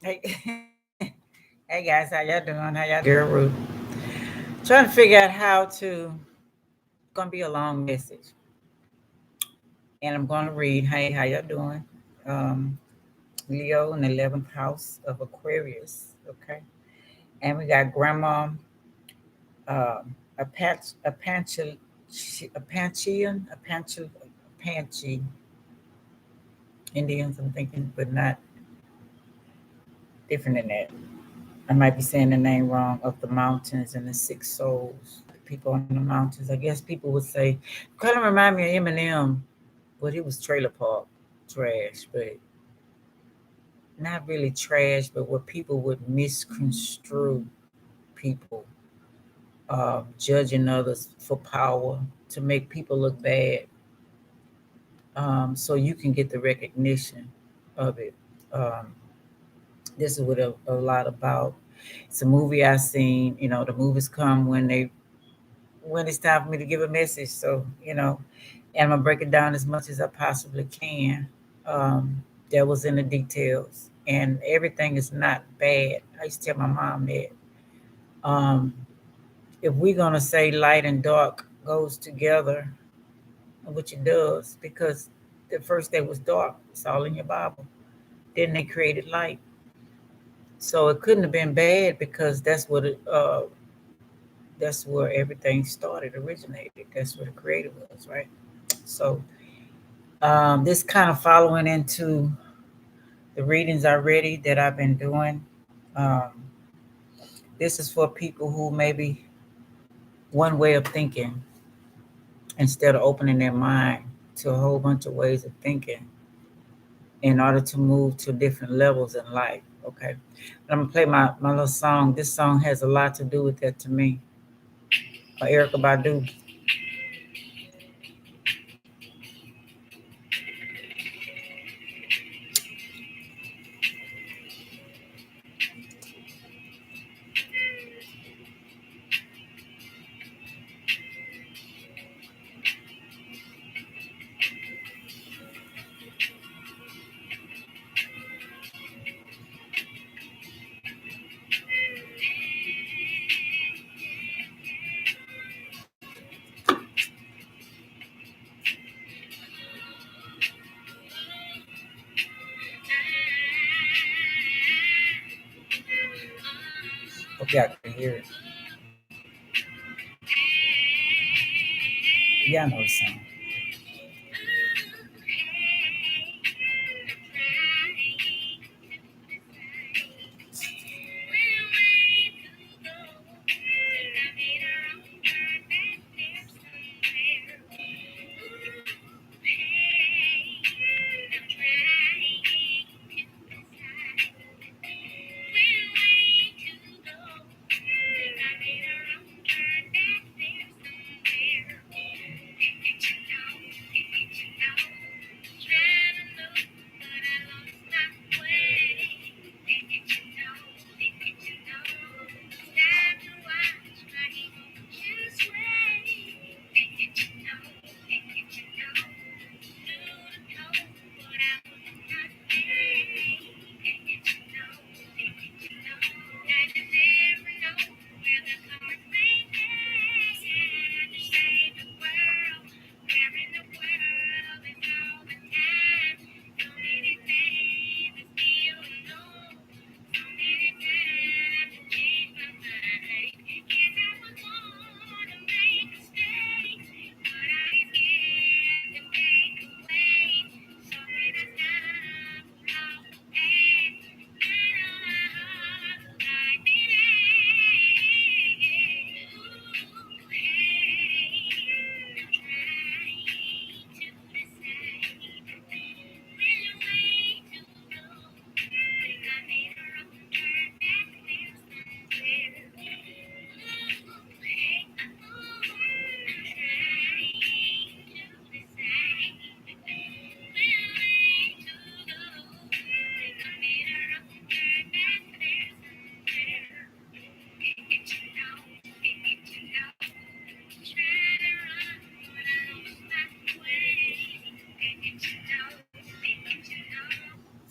Hey, hey guys, how y'all doing? How y'all doing? Girl Ruth. Trying to figure out how to. Gonna be a long message, and I'm gonna read. Hey, how y'all doing? Um, Leo in the 11th house of Aquarius. Okay, and we got Grandma Apache Indians. I'm thinking, but not different than that. I might be saying the name wrong of the mountains and the six souls. The people on the mountains. I guess people would say, kind of remind me of Eminem, but he was trailer park trash, but not really trash, but what people would misconstrue people, judging others for power to make people look bad, so you can get the recognition of it. Um, this is what a lot about. It's a movie I seen. You know, the movies come when it's time for me to give a message. So, and I'm gonna break it down as much as I possibly can. Um, that was in the details, and everything is not bad. I used to tell my mom that if we're gonna say light and dark goes together, which it does, because the first day was dark. It's all in your Bible. Then they created light, so it couldn't have been bad because that's where everything started, originated. That's where the creator was, right? So this kind of following into the readings already that I've been doing. Um, this is for people who maybe one way of thinking instead of opening their mind to a whole bunch of ways of thinking in order to move to different levels in life. Okay. I'm gonna play my little song. This song has a lot to do with that to me. Erica Badu. Hope y'all can hear it. Y'all know the song.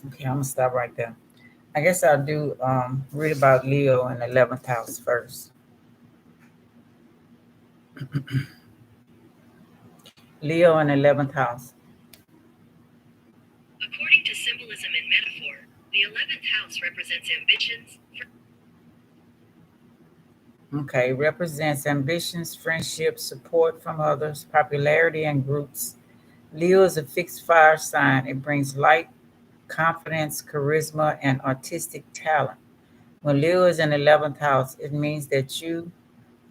Okay, I'm gonna stop right there. I guess I'll do read about Leo in the 11th house first. Leo in the 11th house. According to symbolism and metaphor, the 11th house represents ambitions. Okay, represents ambitions, friendships, support from others, popularity, and groups. Leo is a fixed fire sign. It brings light, confidence, charisma, and artistic talent. When Leo is in the 11th house, it means that you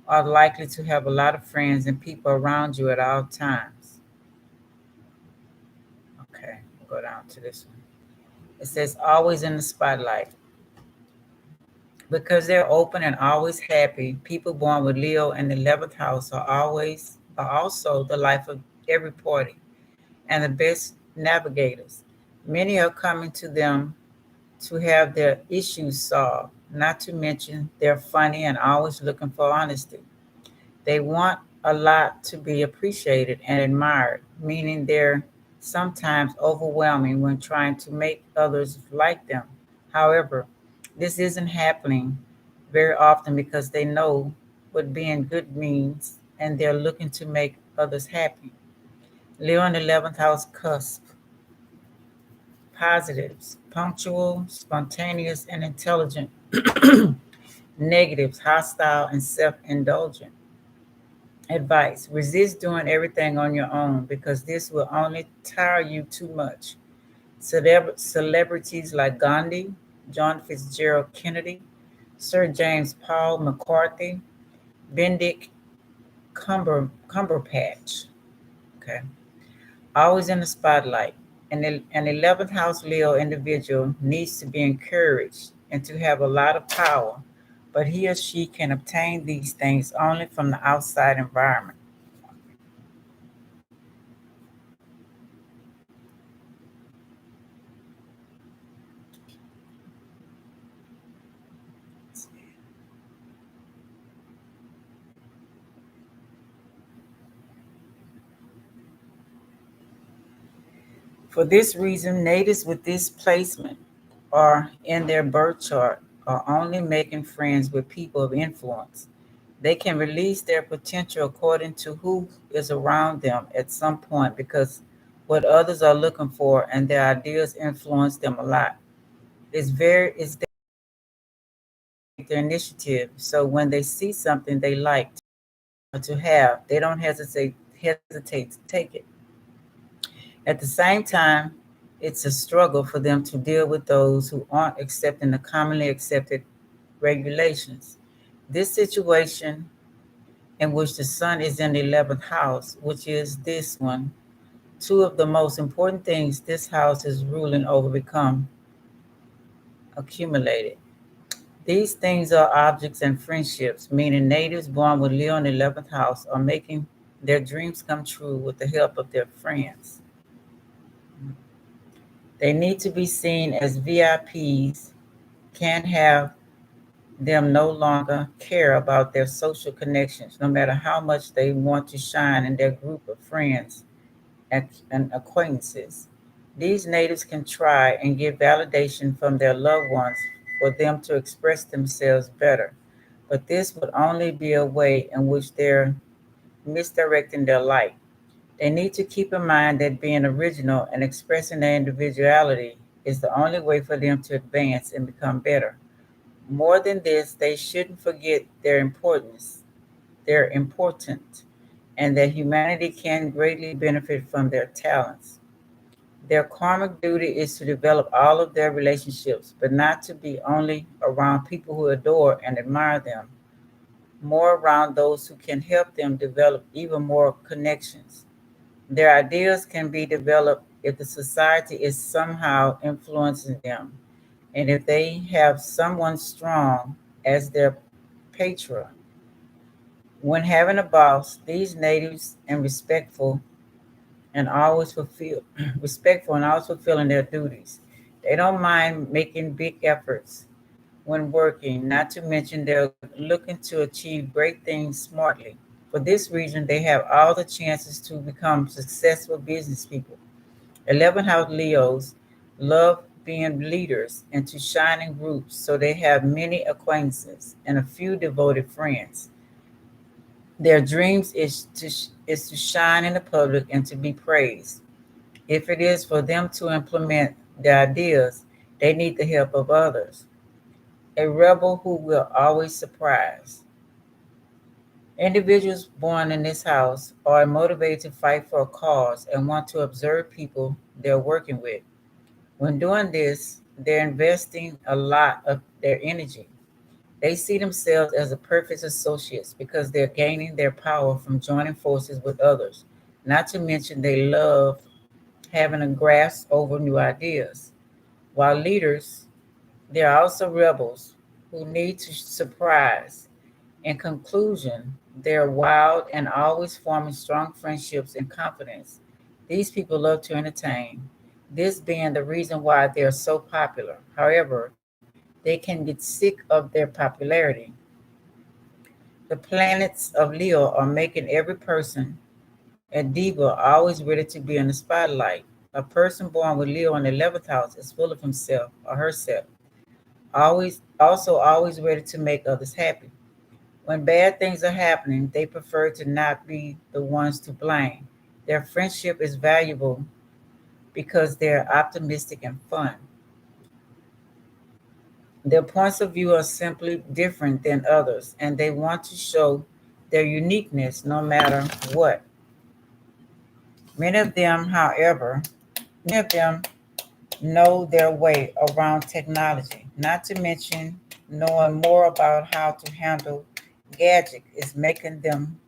are likely to have a lot of friends and people around you at all times. Okay, we'll go down to this one. It says always in the spotlight. Because they're open and always happy, people born with Leo in the 11th house are also the life of every party and the best navigators. Many are coming to them to have their issues solved, not to mention they're funny and always looking for honesty. They want a lot to be appreciated and admired, meaning they're sometimes overwhelming when trying to make others like them. However, this isn't happening very often because they know what being good means and they're looking to make others happy. Leo in the 11th house cusp. Positives, punctual, spontaneous, and intelligent. Negatives, hostile and self indulgent. Advice: resist doing everything on your own because this will only tire you too much. Celebrities like Gandhi, John Fitzgerald Kennedy, Sir James Paul McCarthy, Benedict Cumberbatch. Okay. Always in the spotlight. An 11th house Leo individual needs to be encouraged and to have a lot of power, but he or she can obtain these things only from the outside environment. For this reason, natives with this placement are in their birth chart are only making friends with people of influence. They can release their potential according to who is around them at some point because what others are looking for and their ideas influence them a lot. It's their initiative. So when they see something they like or to have, they don't hesitate to take it. At the same time, it's a struggle for them to deal with those who aren't accepting the commonly accepted regulations. This situation in which the sun is in the 11th house, which is this one, two of the most important things this house is ruling over become accumulated. These things are objects and friendships, meaning natives born with Leo in the 11th house are making their dreams come true with the help of their friends. They need to be seen as VIPs, can't have them no longer care about their social connections, no matter how much they want to shine in their group of friends and acquaintances. These natives can try and get validation from their loved ones for them to express themselves better, but this would only be a way in which they're misdirecting their light. They need to keep in mind that being original and expressing their individuality is the only way for them to advance and become better. More than this, they shouldn't forget their importance. They're important, and that humanity can greatly benefit from their talents. Their karmic duty is to develop all of their relationships, but not to be only around people who adore and admire them, more around those who can help them develop even more connections. Their ideas can be developed if the society is somehow influencing them, and if they have someone strong as their patron. When having a boss, these natives and and always fulfill respectful and always fulfilling their duties. They don't mind making big efforts when working, not to mention they're looking to achieve great things smartly. For this reason, they have all the chances to become successful business people. 11 house Leos love being leaders into shining groups so they have many acquaintances and a few devoted friends. Their dreams is to shine in the public and to be praised. If it is for them to implement their ideas, they need the help of others. A rebel who will always surprise. Individuals born in this house are motivated to fight for a cause and want to observe people they're working with. When doing this, they're investing a lot of their energy. They see themselves as the perfect associates because they're gaining their power from joining forces with others. Not to mention, they love having a grasp over new ideas. While leaders, there are also rebels who need to surprise. In conclusion, they're wild and always forming strong friendships and confidence. These people love to entertain, this being the reason why they're so popular. However, they can get sick of their popularity. The planets of Leo are making every person a diva, always ready to be in the spotlight. A person born with Leo in the 11th house is full of himself or herself, always ready to make others happy. When bad things are happening, they prefer to not be the ones to blame. Their friendship is valuable because they're optimistic and fun. Their points of view are simply different than others, and they want to show their uniqueness no matter what. Many of them, however, many of them know their way around technology, not to mention knowing more about how to handle gadgets is making them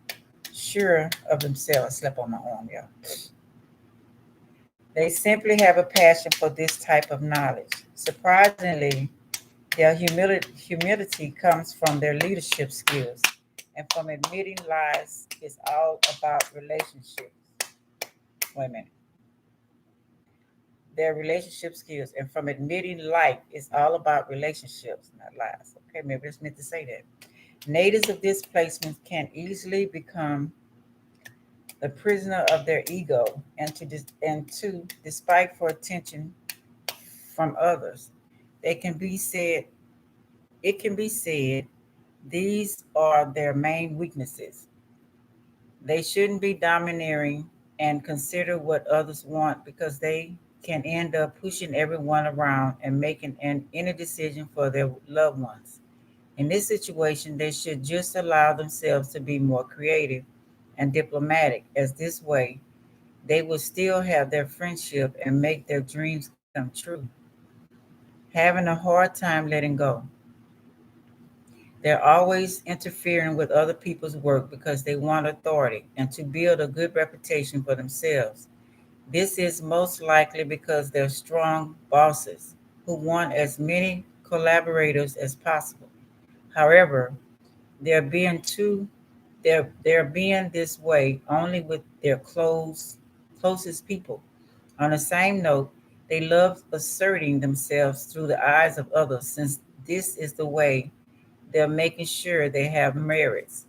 sure of themselves. Slip on my arm, yeah. They simply have a passion for this type of knowledge. Surprisingly, their humility comes from their leadership skills and from admitting lies is all about relationships. Wait a minute. Their relationship skills and from admitting life is all about relationships, not lies. Okay, maybe I just meant to say that. Natives of this placement can easily become the prisoner of their ego and to despite for attention from others. They can be said it can be said these are their main weaknesses. They shouldn't be domineering and consider what others want because they can end up pushing everyone around and making any decision for their loved ones. In this situation, they should just allow themselves to be more creative and diplomatic, as this way they will still have their friendship and make their dreams come true. Having a hard time letting go. They're always interfering with other people's work because they want authority and to build a good reputation for themselves. This is most likely because they're strong bosses who want as many collaborators as possible. However, they're being too they're being this way only with their closest people. On the same note, they love asserting themselves through the eyes of others since this is the way they're making sure they have merits.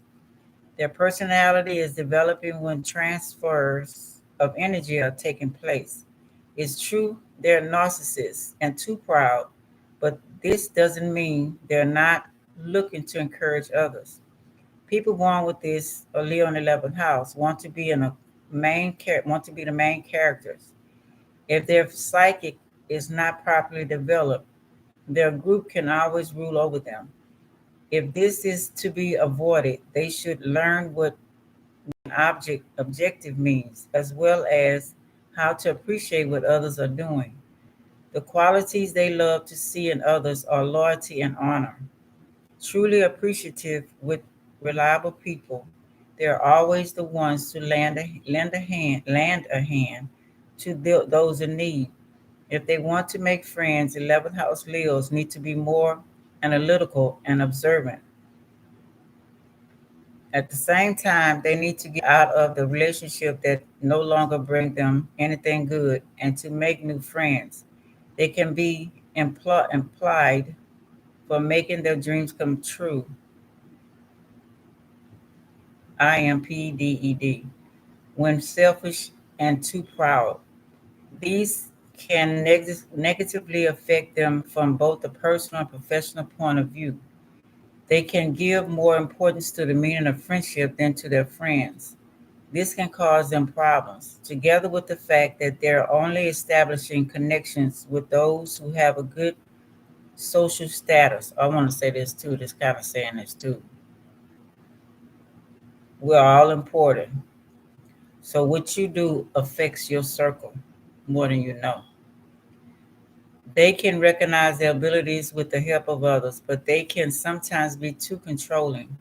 Their personality is developing when transfers of energy are taking place. It's true they're narcissists and too proud, but this doesn't mean they're not looking to encourage others. People born with this or Leo in the 11th house want to be the main characters. If their psychic is not properly developed, their group can always rule over them. If this is to be avoided, they should learn what an objective means, as well as how to appreciate what others are doing. The qualities they love to see in others are loyalty and honor. Truly appreciative with reliable people, they're always the ones to lend a hand to those in need. If they want to make friends, 11th house Leos need to be more analytical and observant. At the same time, they need to get out of the relationship that no longer bring them anything good and to make new friends. They can be implied for making their dreams come true. IMPDED. When selfish and too proud. These can negatively affect them from both a personal and professional point of view. They can give more importance to the meaning of friendship than to their friends. This can cause them problems, together with the fact that they're only establishing connections with those who have a good social status. I want to say this too, this kind of saying this too. We're all important. So what you do affects your circle more than you know. They can recognize their abilities with the help of others, but they can sometimes be too controlling,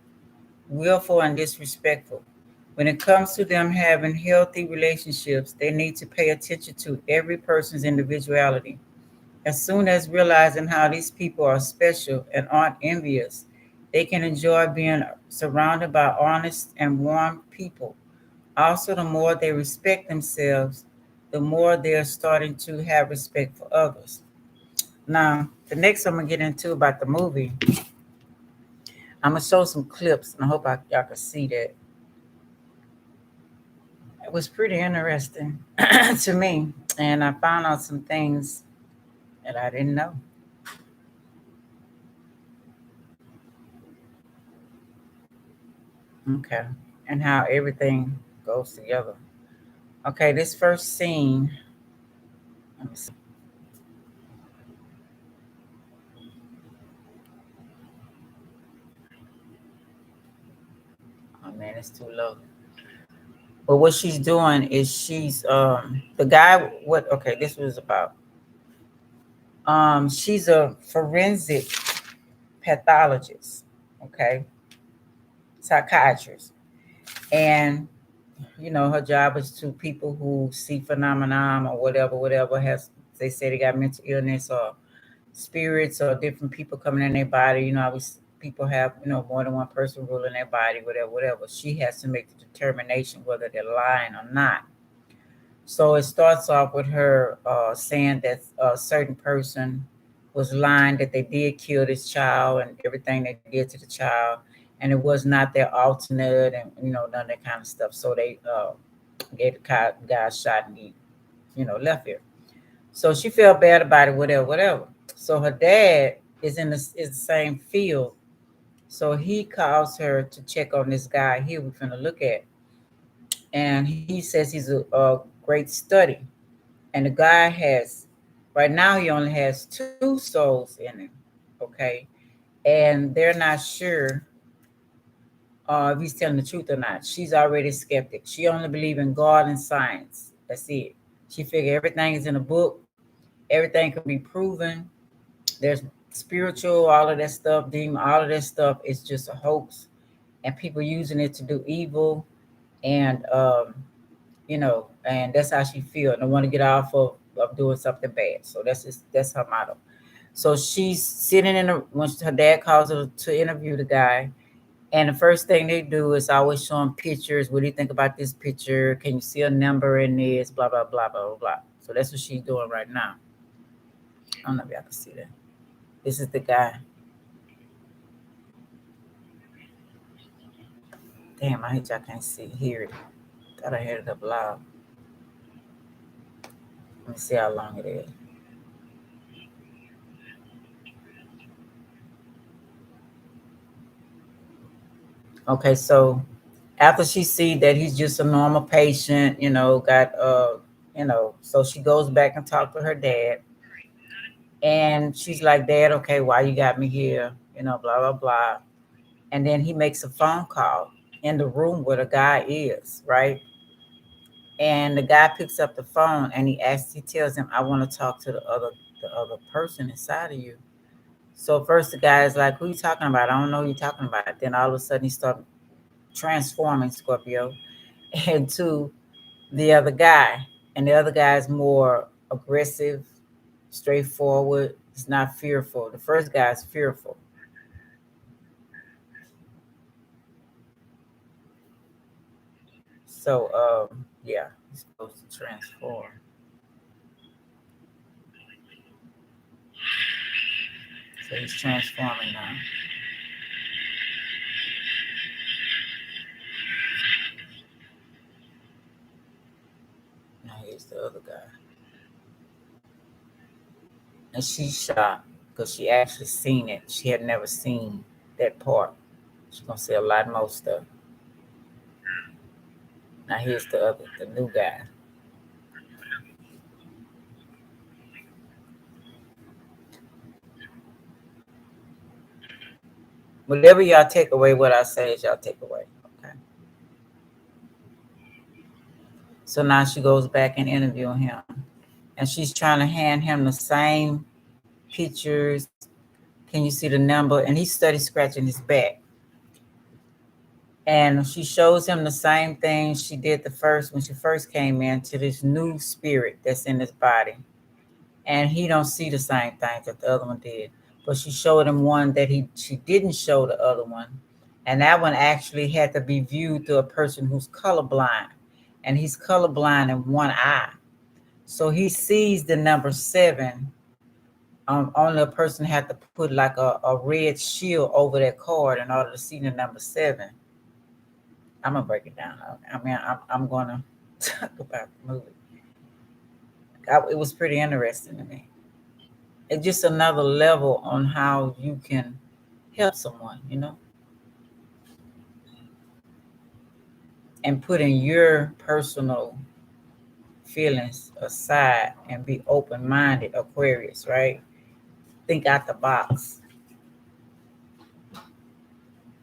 willful, and disrespectful. When it comes to them having healthy relationships, they need to pay attention to every person's individuality. As soon as realizing how these people are special and aren't envious, they can enjoy being surrounded by honest and warm people. Also, the more they respect themselves, the more they're starting to have respect for others. Now, the next I'm gonna get into about the movie, I'm gonna show some clips, and I hope y'all can see that. It was pretty interesting to me, and I found out some things that I didn't know. Okay, and how everything goes together. Okay, this first scene. Let me see. Oh man, it's too low. But what she's doing is she's the guy. What? Okay, this was about. She's a forensic pathologist. Okay, psychiatrist, and her job is to people who see phenomenon or whatever has, they say they got mental illness or spirits or different people coming in their body. People have, more than one person ruling their body, whatever. She has to make the determination whether they're lying or not. So it starts off with her saying that a certain person was lying that they did kill this child and everything they did to the child, and it was not their alternate, and none of that kind of stuff. So they gave the guy a shot, and he left here. So she felt bad about it, whatever. So her dad is the same field. So he calls her to check on this guy here we're gonna look at, and he says he's a great study. And the guy has, right now he only has two souls in him. Okay, and they're not sure if he's telling the truth or not. She's already skeptic. She only believes in God and science. That's it. She figure everything is in a book. Everything can be proven. There's spiritual, all of that stuff, demon, all of that stuff is just a hoax, and people using it to do evil, and and that's how she feel. And I want to get off of doing something bad. So that's her motto. So she's sitting in a when her dad calls her to interview the guy, and the first thing they do is always show him pictures. What do you think about this picture? Can you see a number in this? Blah blah blah blah blah blah. So that's what she's doing right now. I don't know if y'all can see that. This is the guy. Damn, I hate y'all can't see hear it. Thought I had it up loud. Let me see how long it is. Okay, so after she see that he's just a normal patient, so she goes back and talk to her dad, and she's like, Dad, okay, why you got me here? Blah blah blah. And then he makes a phone call in the room where the guy is, right? And the guy picks up the phone and he tells him, I want to talk to the other person inside of you. So first the guy is like, who you talking about? I don't know who you're talking about. Then all of a sudden he starts transforming Scorpio into the other guy. And the other guy is more aggressive, straightforward. It's not fearful. The first guy is fearful. So yeah, he's supposed to transform. So he's transforming now. Now here's the other guy. And she's shocked because she actually seen it. She had never seen that part. She's gonna see a lot more stuff. Now here's the new guy. Whatever y'all take away, what I say is y'all take away. Okay. So now she goes back and interviewing him. And she's trying to hand him the same pictures. Can you see the number? And he's study scratching his back. And she shows him the same thing she did when she first came in, to this new spirit that's in his body. And he don't see the same things that the other one did. But she showed him one that she didn't show the other one. And that one actually had to be viewed through a person who's colorblind. And he's colorblind in one eye. So he sees the number 7. Only a person had to put like a red shield over that card in order to see the number 7. I'm gonna break it down. I mean, I'm gonna talk about the movie. It was pretty interesting to me. It's just another level on how you can help someone, and putting your personal feelings aside and be open-minded, Aquarius, right? Think out the box.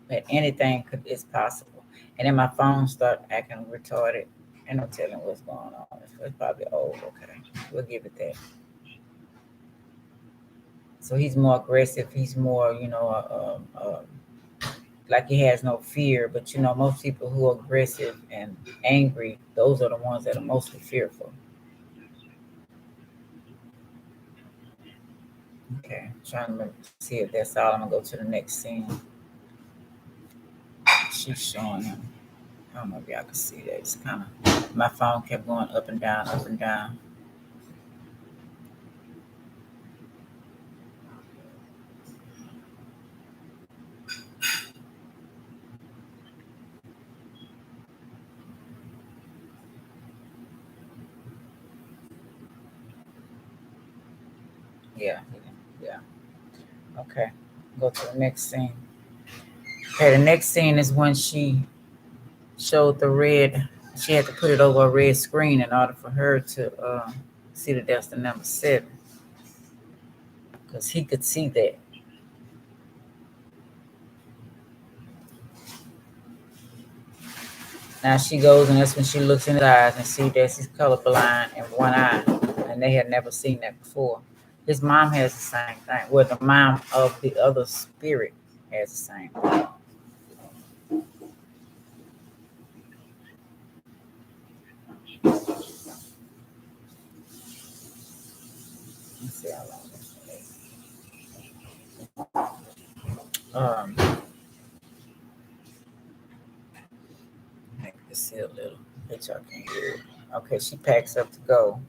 That anything is possible. And then my phone started acting retarded. And no telling what's going on. It's probably old. Okay, we'll give it that. So he's more aggressive. He's more, like he has no fear. But most people who are aggressive and angry, those are the ones that are mostly fearful. Okay, trying to see if that's all. I'm gonna go to the next scene. She's showing him. I don't know if y'all can see that. It's kind of, my phone kept going up and down, up and down. Yeah. Okay, go to the next scene. Okay, the next scene is when she showed the red. She had to put it over a red screen in order for her to see that that's the number 7, because he could see that. Now she goes, and that's when she looks in his eyes and see that he's colorblind in one eye, and they had never seen that before. His mom has the same thing. Well, the mom of the other spirit has the same thing. Let's see how long this takes. Make this see a little. Bet y'all can't hear it. Okay, she packs up to go.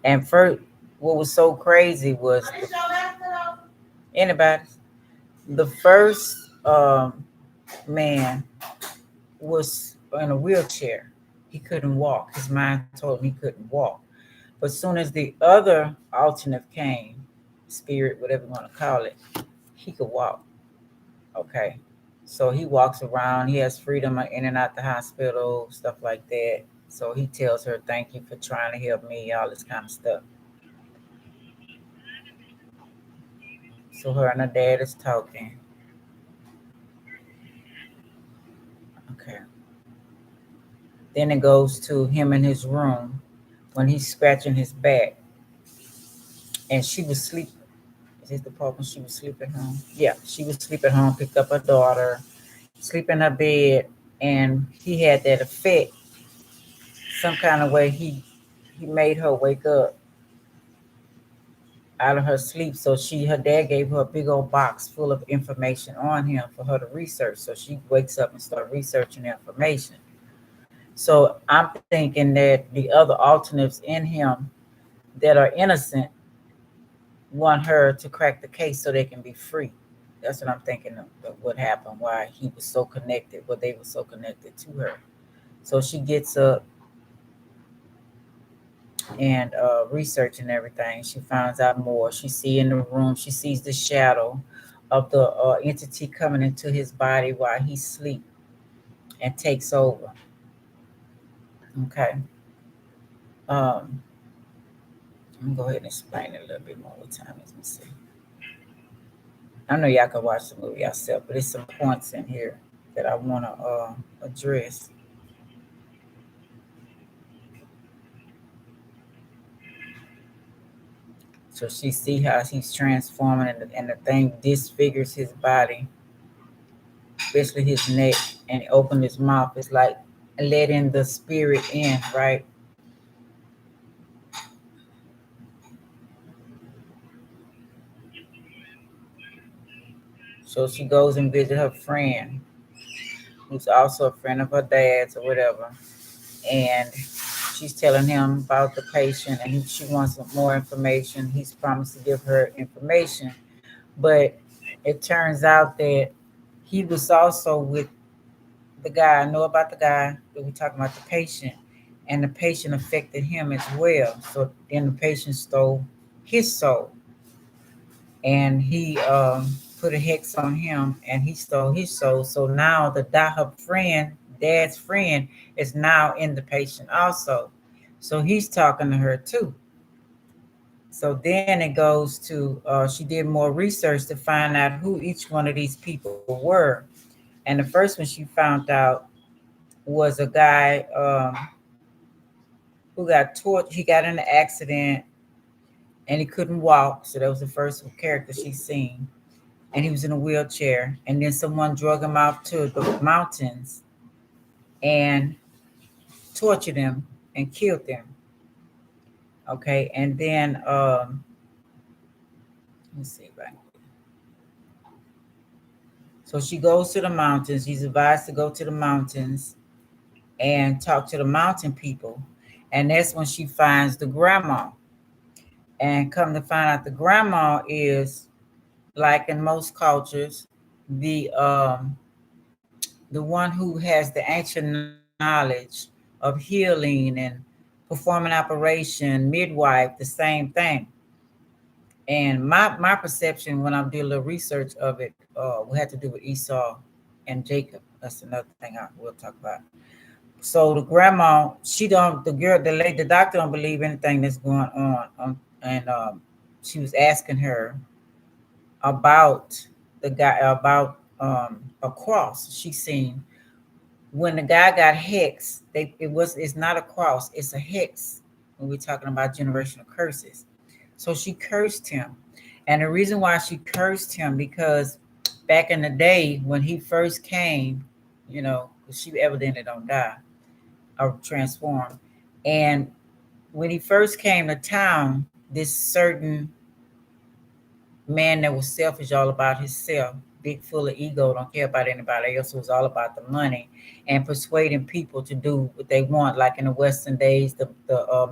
And first, what was so crazy was anybody. The first man was in a wheelchair. He couldn't walk. His mind told him he couldn't walk. But as soon as the other alternative came, spirit, whatever you want to call it, he could walk. Okay. So he walks around. He has freedom in and out the hospital, stuff like that. So he tells her, "Thank you for trying to help me," all this kind of stuff. So her and her dad is talking. Okay. Then it goes to him in his room when he's scratching his back. And she was sleeping. Is this the part when she was sleeping home? Yeah, she was sleeping home, picked up her daughter, sleep in her bed, and he had that effect. Some kind of way he made her wake up out of her sleep. So her dad gave her a big old box full of information on him for her to research. So she wakes up and start researching the information. So I'm thinking that the other alternates in him that are innocent want her to crack the case so they can be free. That's what I'm thinking of what happened, why he was so connected, what they were so connected to her. So she gets up. and researching everything. She finds out more. She see in the room. She sees the shadow of the entity coming into his body while he sleep and takes over. Okay. Um, I'm gonna go ahead and explain it a little bit more. What time is? Let me see. I know y'all can watch the movie yourself, but there's some points in here that I want to address. So she see how he's transforming, and the thing disfigures his body, especially his neck, and he opened his mouth. It's like letting the spirit in, right? So she goes and visit her friend, who's also a friend of her dad's or whatever, and she's telling him about the patient, and she wants more information. He's promised to give her information, but it turns out that he was also with the guy. I know about the guy that we talking about, the patient, and the patient affected him as well. So then the patient stole his soul, and he put a hex on him, and he stole his soul. So now her friend, dad's friend, is now in the patient also. So he's talking to her too. So then it goes to she did more research to find out who each one of these people were. And the first one she found out was a guy who got tortured. He got in an accident and he couldn't walk. So that was the first character she seen. And he was in a wheelchair. And then someone drug him out to the mountains and tortured him and killed him. Okay. And then let's see if I can. So she goes to the mountains. She's advised to go to the mountains and talk to the mountain people. And that's when she finds the grandma. And come to find out, the grandma is, like in most cultures, the one who has the ancient knowledge of healing and performing operation, midwife, the same thing. And my perception when I did a little research of it, we had to do with Esau and Jacob. That's another thing I will talk about. So the grandma, she don't, the girl, the lady, the doctor don't believe anything that's going on. And she was asking her about the guy, about a cross she seen. When the guy got hexed, it's not a cross, it's a hex when we're talking about generational curses. So she cursed him. And the reason why she cursed him, because back in the day when he first came, she evidently don't die or transform. And when he first came to town, this certain man that was selfish, all about himself, big, full of ego, don't care about anybody else, was all about the money and persuading people to do what they want. Like in the Western days, the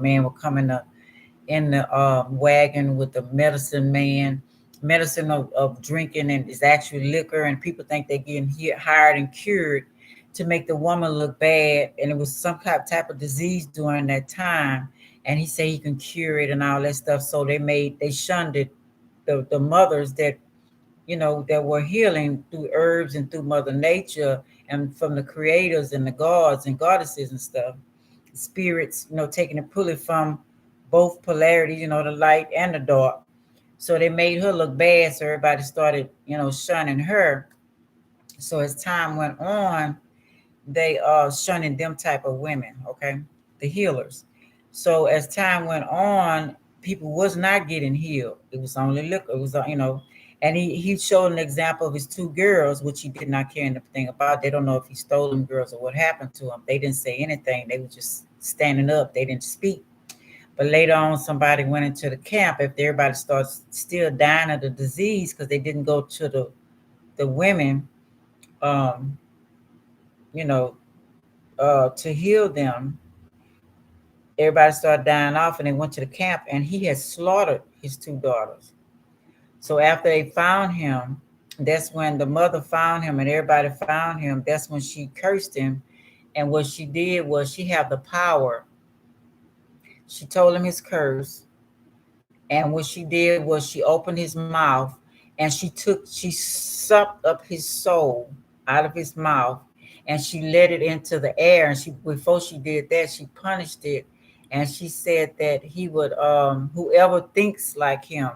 man would come in the wagon with the medicine of drinking, and it's actually liquor, and people think they're getting hired and cured to make the woman look bad, and it was some type of disease during that time, and he said he can cure it and all that stuff. So they shunned it, the mothers that that were healing through herbs and through Mother Nature and from the creators and the gods and goddesses and stuff, spirits, taking and pulling from both polarities, the light and the dark. So they made her look bad. So everybody started, shunning her. So as time went on, they shunning them type of women, okay, the healers. So as time went on, people was not getting healed. It was only liquor. It was and he showed an example of his two girls, which he did not care anything about. They don't know if he stole them girls or what happened to them. They didn't say anything. They were just standing up. They didn't speak. But later on, somebody went into the camp. If everybody starts still dying of the disease because they didn't go to the women, um, you know, to heal them, everybody started dying off, and they went to the camp, and he had slaughtered his two daughters. So after they found him, that's when the mother found him and everybody found him. That's when she cursed him. And what she did was she had the power She told him his curse, and what she did was she opened his mouth and she sucked up his soul out of his mouth, and she let it into the air. And she, before she did that, she punished it, and she said that he would, whoever thinks like him,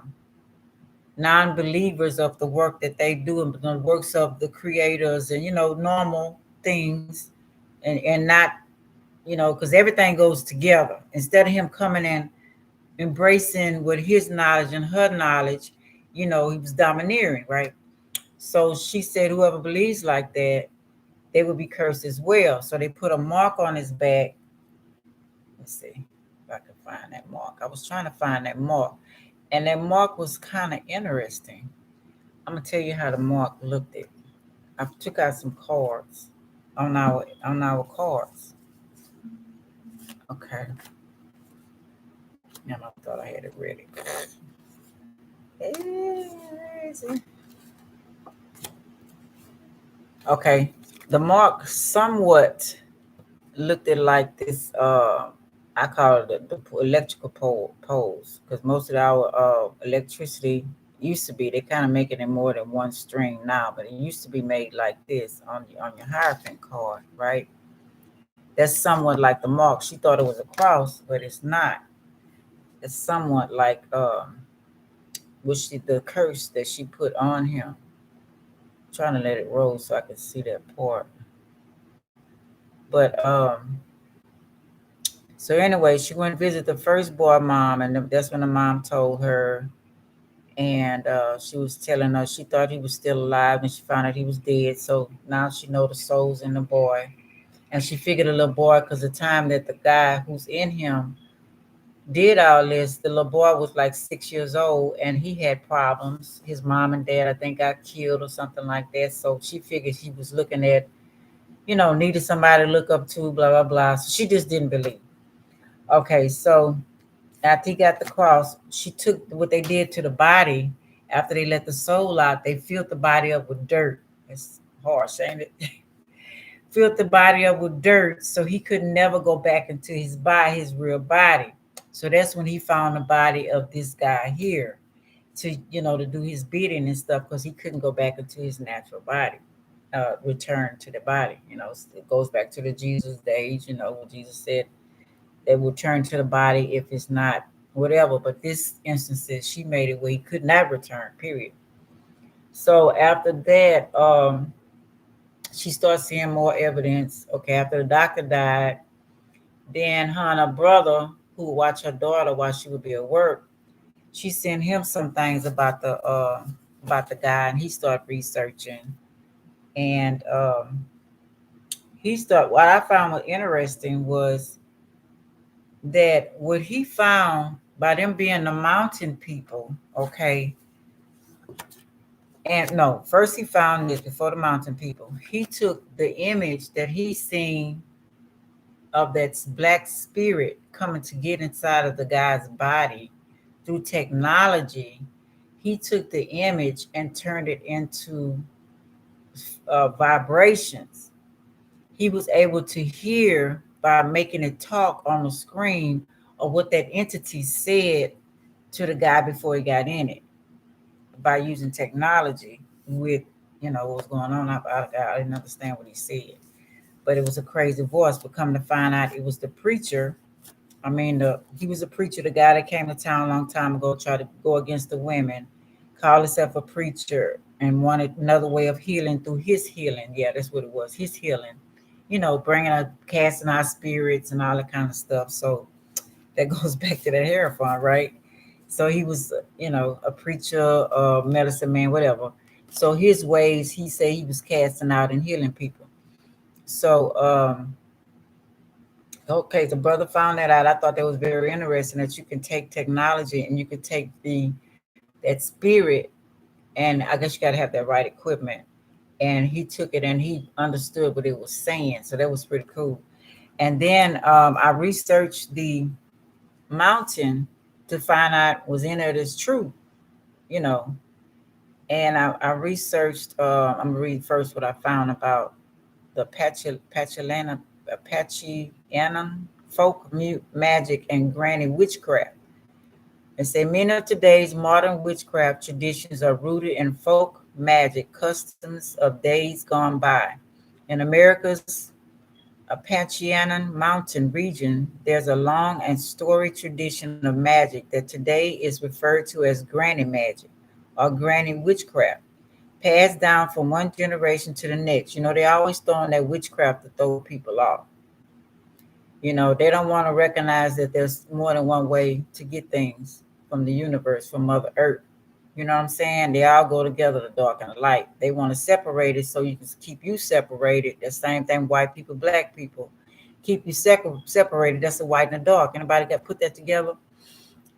non-believers of the work that they do and the works of the creators, and normal things, and not, because everything goes together. Instead of him coming in embracing with his knowledge and her knowledge, he was domineering, right? So she said whoever believes like that, they will be cursed as well. So they put a mark on his back. Let's see if I can find that mark. I was trying to find that mark, and that mark was kind of interesting. I'm gonna tell you how the mark looked at. I took out some cards on our cards. Okay. And I thought I had it ready. Easy. Okay. The mark somewhat looked at like this. I call it the electrical poles, because most of our electricity used to be, they kind of making it more than one string now, but it used to be made like this on your Hierophant card, right? That's somewhat like the mark. She thought it was a cross, but it's not. It's somewhat like the curse that she put on him. I'm trying to let it roll so I can see that part. But so anyway, she went to visit the first boy mom, and that's when the mom told her, and she was telling her she thought he was still alive, and she found out he was dead. So now she know the soul's in the boy, and she figured the little boy, because the time that the guy who's in him did all this, the little boy was like 6 years old, and he had problems. His mom and dad, I think, got killed or something like that. So she figured he was looking at, needed somebody to look up to, blah blah blah. So she just didn't believe. Okay, so after he got the cross, she took what they did to the body. After they let the soul out, they filled the body up with dirt. It's harsh, ain't it? Filled the body up with dirt, so he could never go back into his real body. So that's when he found the body of this guy here to do his beating and stuff, because he couldn't go back into his natural body, return to the body. It goes back to the Jesus days. When Jesus said they will turn to the body if it's not whatever. But this instances, she made it where he could not return, period. So after that, she starts seeing more evidence. Okay, after the doctor died, then her and her brother, who would watch her daughter while she would be at work, she sent him some things about the guy, and he started researching. And what I found was interesting was that what he found by them being the mountain people, okay. And no, first he found this before the mountain people. He took the image that he seen of that black spirit coming to get inside of the guy's body through technology. He took the image and turned it into vibrations. He was able to hear by making it talk on the screen of what that entity said to the guy before he got in it, by using technology with, what was going on. I didn't understand what he said, but it was a crazy voice. But come to find out, it was the preacher. I mean, he was a preacher, the guy that came to town a long time ago, tried to go against the women, called himself a preacher, and wanted another way of healing through his healing. Yeah, that's what it was, his healing. Bringing out, casting out spirits and all that kind of stuff. So that goes back to that Hierophant, right? So he was, a preacher, medicine man, whatever. So his ways, he said he was casting out and healing people. So, okay, the brother found that out. I thought that was very interesting, that you can take technology and you can take that spirit, and I guess you got to have that right equipment. And he took it and he understood what it was saying. So that was pretty cool. And then I researched the mountain to find out was in it is true, you know. And I researched. I'm gonna read first what I found about the Apachean folk magic, and granny witchcraft. They say many of today's modern witchcraft traditions are rooted in folk magic customs of days gone by. In America's Appalachian mountain region, there's a long and storied tradition of magic that today is referred to as granny magic or granny witchcraft, passed down from one generation to the next. They always throwing that witchcraft to throw people off. They don't want to recognize that there's more than one way to get things from the universe, from Mother Earth. You know what I'm saying? They all go together, the dark and the light. They want to separate it so you can keep you separated. The same thing, white people, black people, keep you separated. That's the white and the dark. Anybody got put that together?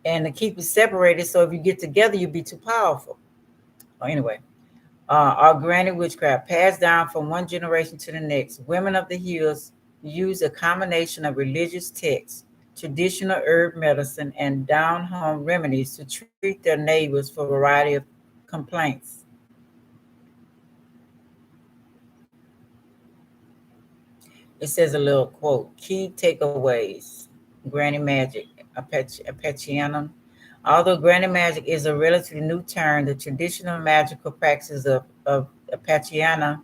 And to keep you separated, so if you get together, you'll be too powerful. Well, anyway, our granny witchcraft passed down from one generation to the next. Women of the hills use a combination of religious texts, traditional herb medicine, and down-home remedies to treat their neighbors for a variety of complaints. It says a little quote, key takeaways, granny magic, Appalachian. Although granny magic is a relatively new term, the traditional magical practices of Appalachian,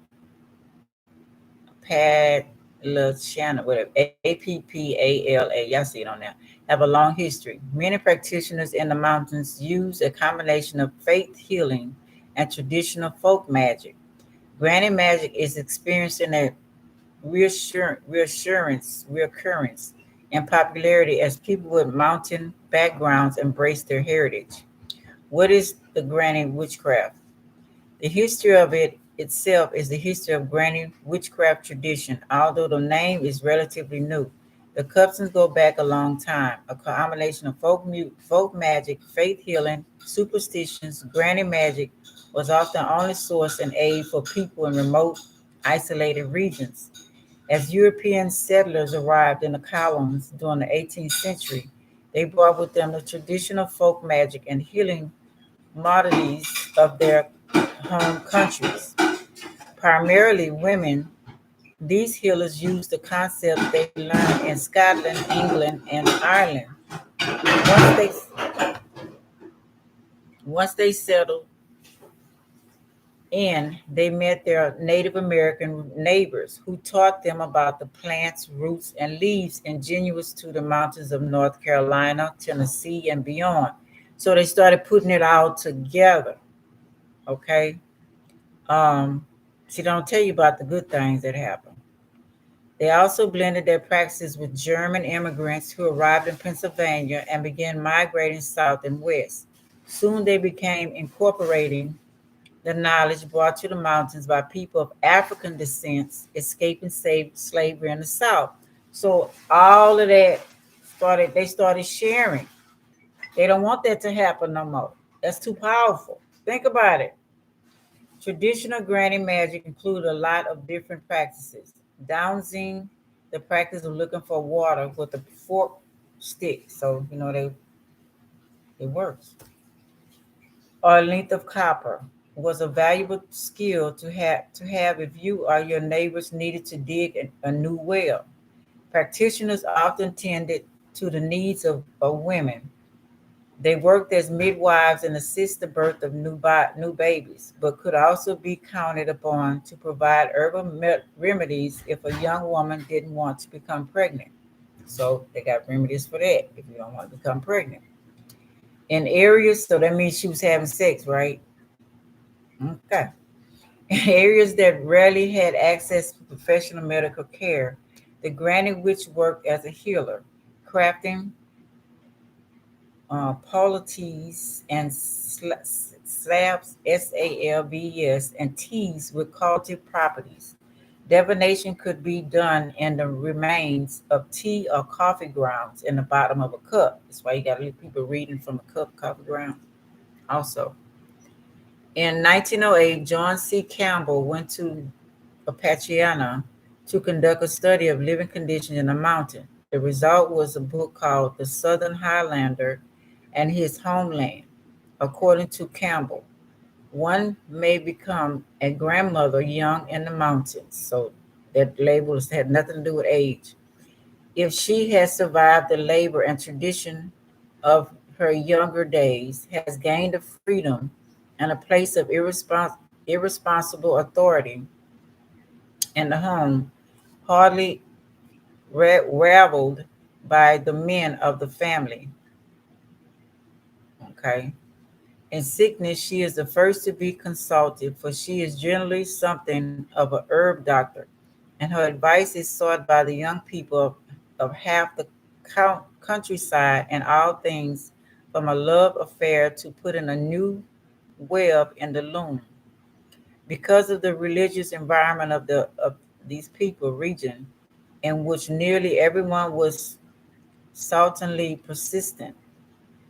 whatever, Appala, y'all see it on there, have a long history. Many practitioners in the mountains use a combination of faith healing and traditional folk magic. Granny magic is experiencing a reoccurrence in popularity as people with mountain backgrounds embrace their heritage. What is the granny witchcraft? The history of it itself is the history of granny witchcraft tradition, although the name is relatively new. The customs go back a long time, a combination of folk magic, faith healing, superstitions. Granny magic was often the only source and aid for people in remote, isolated regions. As European settlers arrived in the colonies during the 18th century, they brought with them the traditional folk magic and healing modalities of their home countries. Primarily women, these healers used the concepts they learned in Scotland, England, and Ireland. Once they, once they settled in, they met their Native American neighbors who taught them about the plants, roots, and leaves indigenous to the mountains of North Carolina, Tennessee, and beyond. So they started putting it all together. Okay. She don't tell you about the good things that happen. They also blended their practices with German immigrants who arrived in Pennsylvania and began migrating south and west. Soon they became incorporating the knowledge brought to the mountains by people of African descent escaping slavery in the South. So all of that they started sharing. They don't want that to happen no more. That's too powerful. Think about it. Traditional granny magic included a lot of different practices. Dowsing, the practice of looking for water with a fork stick. So, it works. Or length of copper was a valuable skill to have if you or your neighbors needed to dig a new well. Practitioners often tended to the needs of women. They worked as midwives and assist the birth of new babies, but could also be counted upon to provide herbal remedies if a young woman didn't want to become pregnant. So they got remedies for that if you don't want to become pregnant. In areas, so that means she was having sex, right? Okay. In areas that rarely had access to professional medical care, the granny witch worked as a healer, crafting polities and slabs, salbs, and teas with cultive properties. Divination could be done in the remains of tea or coffee grounds in the bottom of a cup. That's why you got people reading from a cup, coffee ground. Also, in 1908, John C. Campbell went to Appalachia to conduct a study of living conditions in the mountain. The result was a book called The Southern Highlander and His Homeland. According to Campbell, one may become a grandmother young in the mountains. So that label had nothing to do with age. if she has survived the labor and tradition of her younger days, has gained a freedom and a place of irresponsible authority in the home, hardly raveled by the men of the family. Okay. In sickness, she is the first to be consulted, for she is generally something of a herb doctor, and her advice is sought by the young people of half the countryside and all things from a love affair to putting a new web in the loom. Because of the religious environment of these people region, in which nearly everyone was sultanly persistent,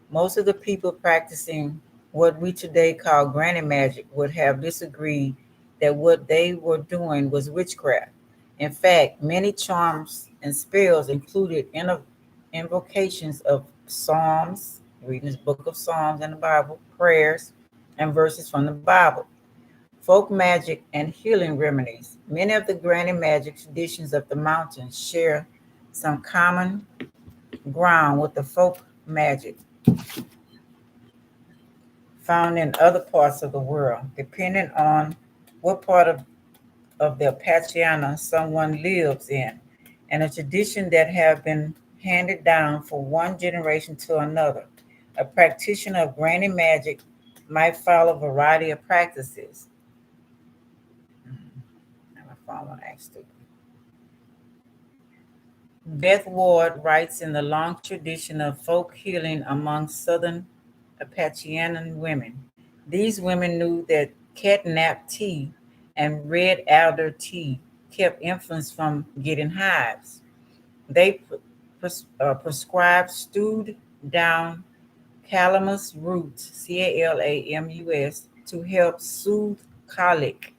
most of the people practicing what we today call granny magic would have disagreed that what they were doing was witchcraft. In fact, many charms and spells included invocations of psalms, reading this book of Psalms in the Bible, prayers, and verses from the Bible, folk magic, and healing remedies. Many of the granny magic traditions of the mountains share some common ground with the folk magic found in other parts of the world, depending on what part of the Appalachian someone lives in, and a tradition that have been handed down from one generation to another. A practitioner of granny magic might follow a variety of practices. My phone won't act stupid. Beth Ward writes in the long tradition of folk healing among southern Appalachian women. These women knew that catnap tea and red alder tea kept infants from getting hives. They prescribed stewed down calamus roots, Calamus, to help soothe colic.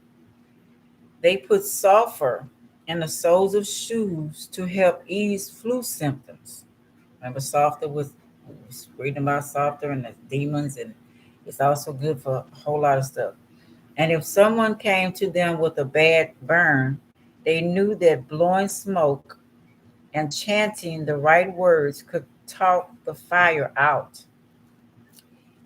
They put sulfur in the soles of shoes to help ease flu symptoms. Remember, sulfur was reading about sulfur and the demons, and it's also good for a whole lot of stuff. And if someone came to them with a bad burn, they knew that blowing smoke and chanting the right words could talk the fire out.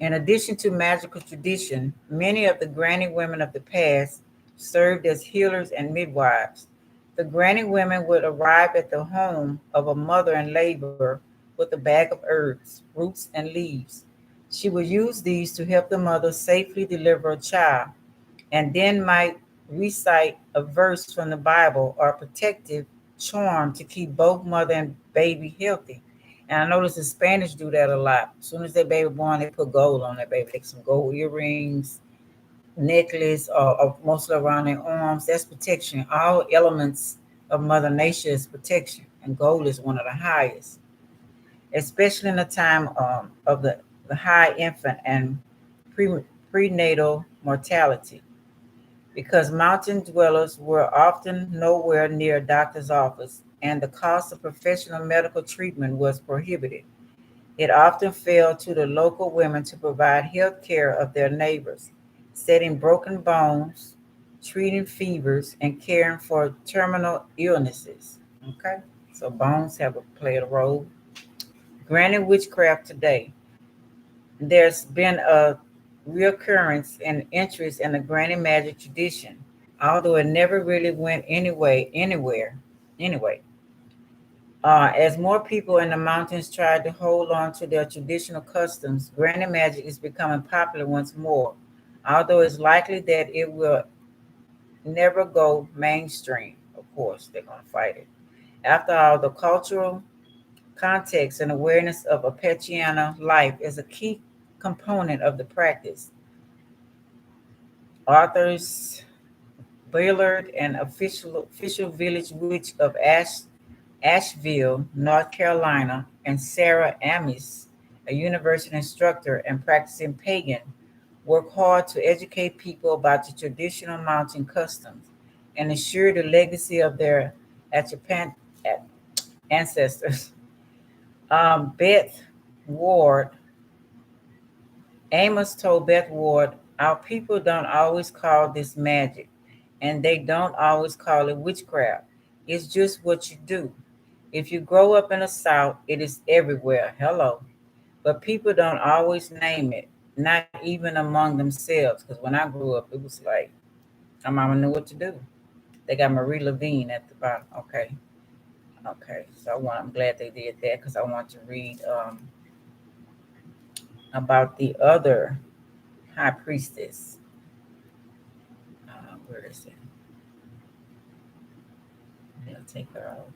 In addition to magical tradition, many of the granny women of the past served as healers and midwives. The granny women would arrive at the home of a mother in labor with a bag of herbs, roots, and leaves. She would use these to help the mother safely deliver a child, and then might recite a verse from the Bible or a protective charm to keep both mother and baby healthy. And I notice the Spanish do that a lot. As soon as their baby born, they put gold on their baby. Like some gold earrings, necklace, or mostly around their arms. That's protection. All elements of Mother Nature is protection, and gold is one of the highest, especially in the time of the high infant and prenatal mortality, because mountain dwellers were often nowhere near a doctor's office and the cost of professional medical treatment was prohibited. It often fell to the local women to provide health care of their neighbors, setting broken bones, treating fevers, and caring for terminal illnesses. Okay, so bones have played a role. Granted witchcraft today, there's been a reoccurrence and interest in the granny magic tradition, although it never really went anyway. As more people in the mountains tried to hold on to their traditional customs, granny magic is becoming popular once more, although it's likely that it will never go mainstream. Of course, they're going to fight it. After all, the cultural context and awareness of Apacheana life is a key component of the practice. Authors Billard, an official village witch of Asheville, North Carolina, and Sarah Amis, a university instructor and practicing pagan, work hard to educate people about the traditional mountain customs and ensure the legacy of their Achapan ancestors. Beth Ward, Amos told Beth Ward, our people don't always call this magic, and they don't always call it witchcraft. It's just what you do. If you grow up in the South, it is everywhere. Hello. But people don't always name it, not even among themselves. Because when I grew up, it was like, my mama knew what to do. They got Marie Levine at the bottom. Okay. Okay. So I'm glad they did that because I want to read about the other high priestess. Where is it? I'll take her out.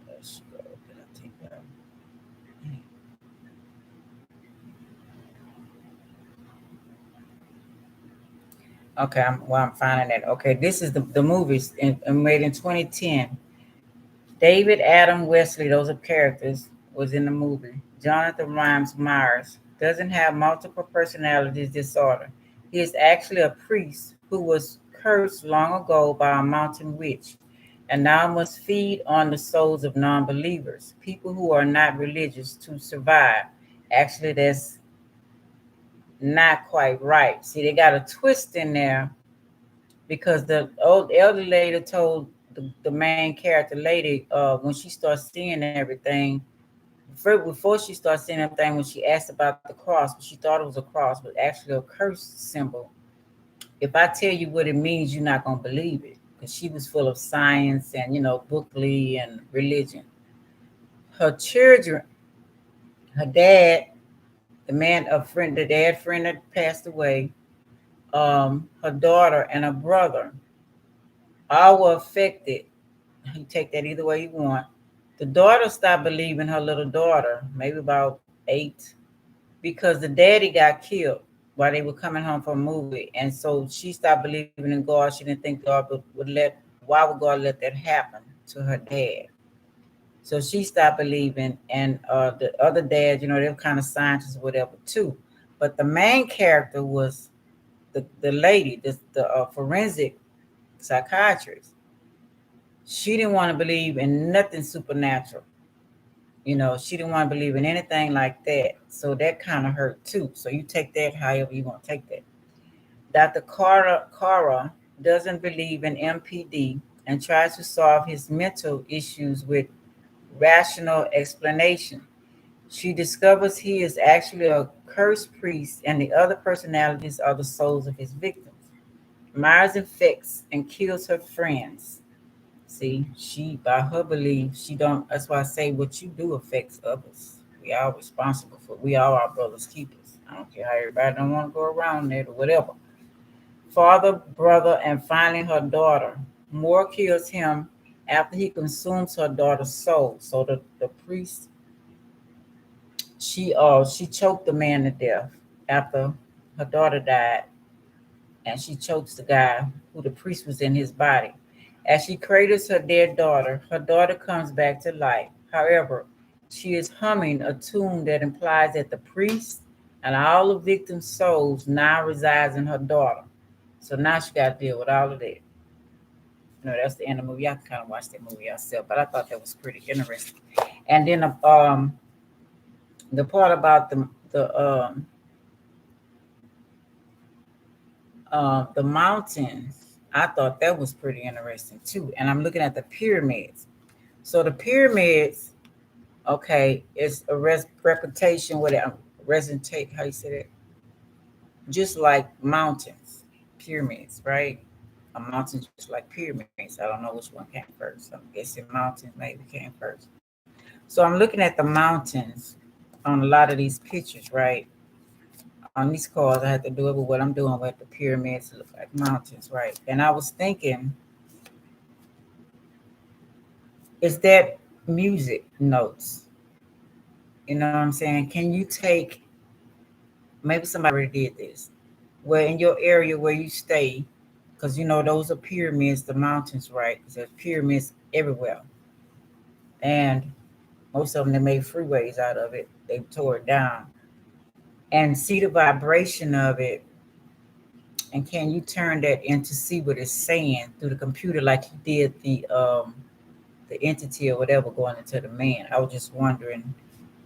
Let's go. I'll take her out. Okay, I'm finding that. Okay, this is the movies made in 2010. David Adam Wesley, those are characters, was in the movie. Jonathan Rhymes Myers doesn't have multiple personalities disorder. He is actually a priest who was cursed long ago by a mountain witch and now must feed on the souls of non-believers, people who are not religious, to survive. Actually, that's not quite right. See, they got a twist in there because the old elder lady told the main character lady when she starts seeing everything before she starts seeing everything, when she asked about the cross, but she thought it was a cross but actually a curse symbol. If I tell you what it means, you're not going to believe it because she was full of science and bookly and religion. Her children, her dad, the dad friend that passed away, her daughter and her brother all were affected. You take that either way you want. The daughter stopped believing, her little daughter, maybe about 8, because the daddy got killed while they were coming home from a movie. And so she stopped believing in God. She didn't think God why would God let that happen to her dad? So she stopped believing. And the other dads, they were kind of scientists or whatever too. But the main character was the lady, the forensic psychiatrist. She didn't want to believe in nothing supernatural. She didn't want to believe in anything like that. So that kind of hurt too. So you take that however you want to take that. Dr. Cara doesn't believe in MPD and tries to solve his mental issues with rational explanation. She discovers he is actually a cursed priest and the other personalities are the souls of his victims. Myers infects and kills her friends. See, she by her belief, she don't. That's why I say what you do affects others. We are responsible for. We are our brother's keepers. I don't care how everybody don't want to go around there or whatever. Father, brother, and finally her daughter. Moore kills him after he consumes her daughter's soul. So the priest, she choked the man to death after her daughter died, and she chokes the guy who the priest was in his body. As she cradles her daughter comes back to life. However, she is humming a tune that implies that the priest and all the victims' souls now resides in her daughter. So now she got to deal with all of that. That's the end of the movie. Y'all can kind of watch that movie yourself, but I thought that was pretty interesting. And then the part about the mountains, I thought that was pretty interesting too. And I'm looking at the pyramids. So the pyramids, okay, it's a reputation with it. Resentate, how you say that? Just like mountains, pyramids, right? A mountain just like pyramids. I don't know which one came first. I'm guessing mountains maybe came first. So I'm looking at the mountains on a lot of these pictures, right? On these cards, I had to do it with what I'm doing with the pyramids look like mountains, right? And I was thinking, is that music notes? You know what I'm saying? Can you take, maybe somebody already did this, where in your area where you stay, because those are pyramids, the mountains, right? Because there's pyramids everywhere. And most of them, they made freeways out of it. They tore it down. And see the vibration of it. And can you turn that into see what it's saying through the computer like you did the entity or whatever going into the man? I was just wondering,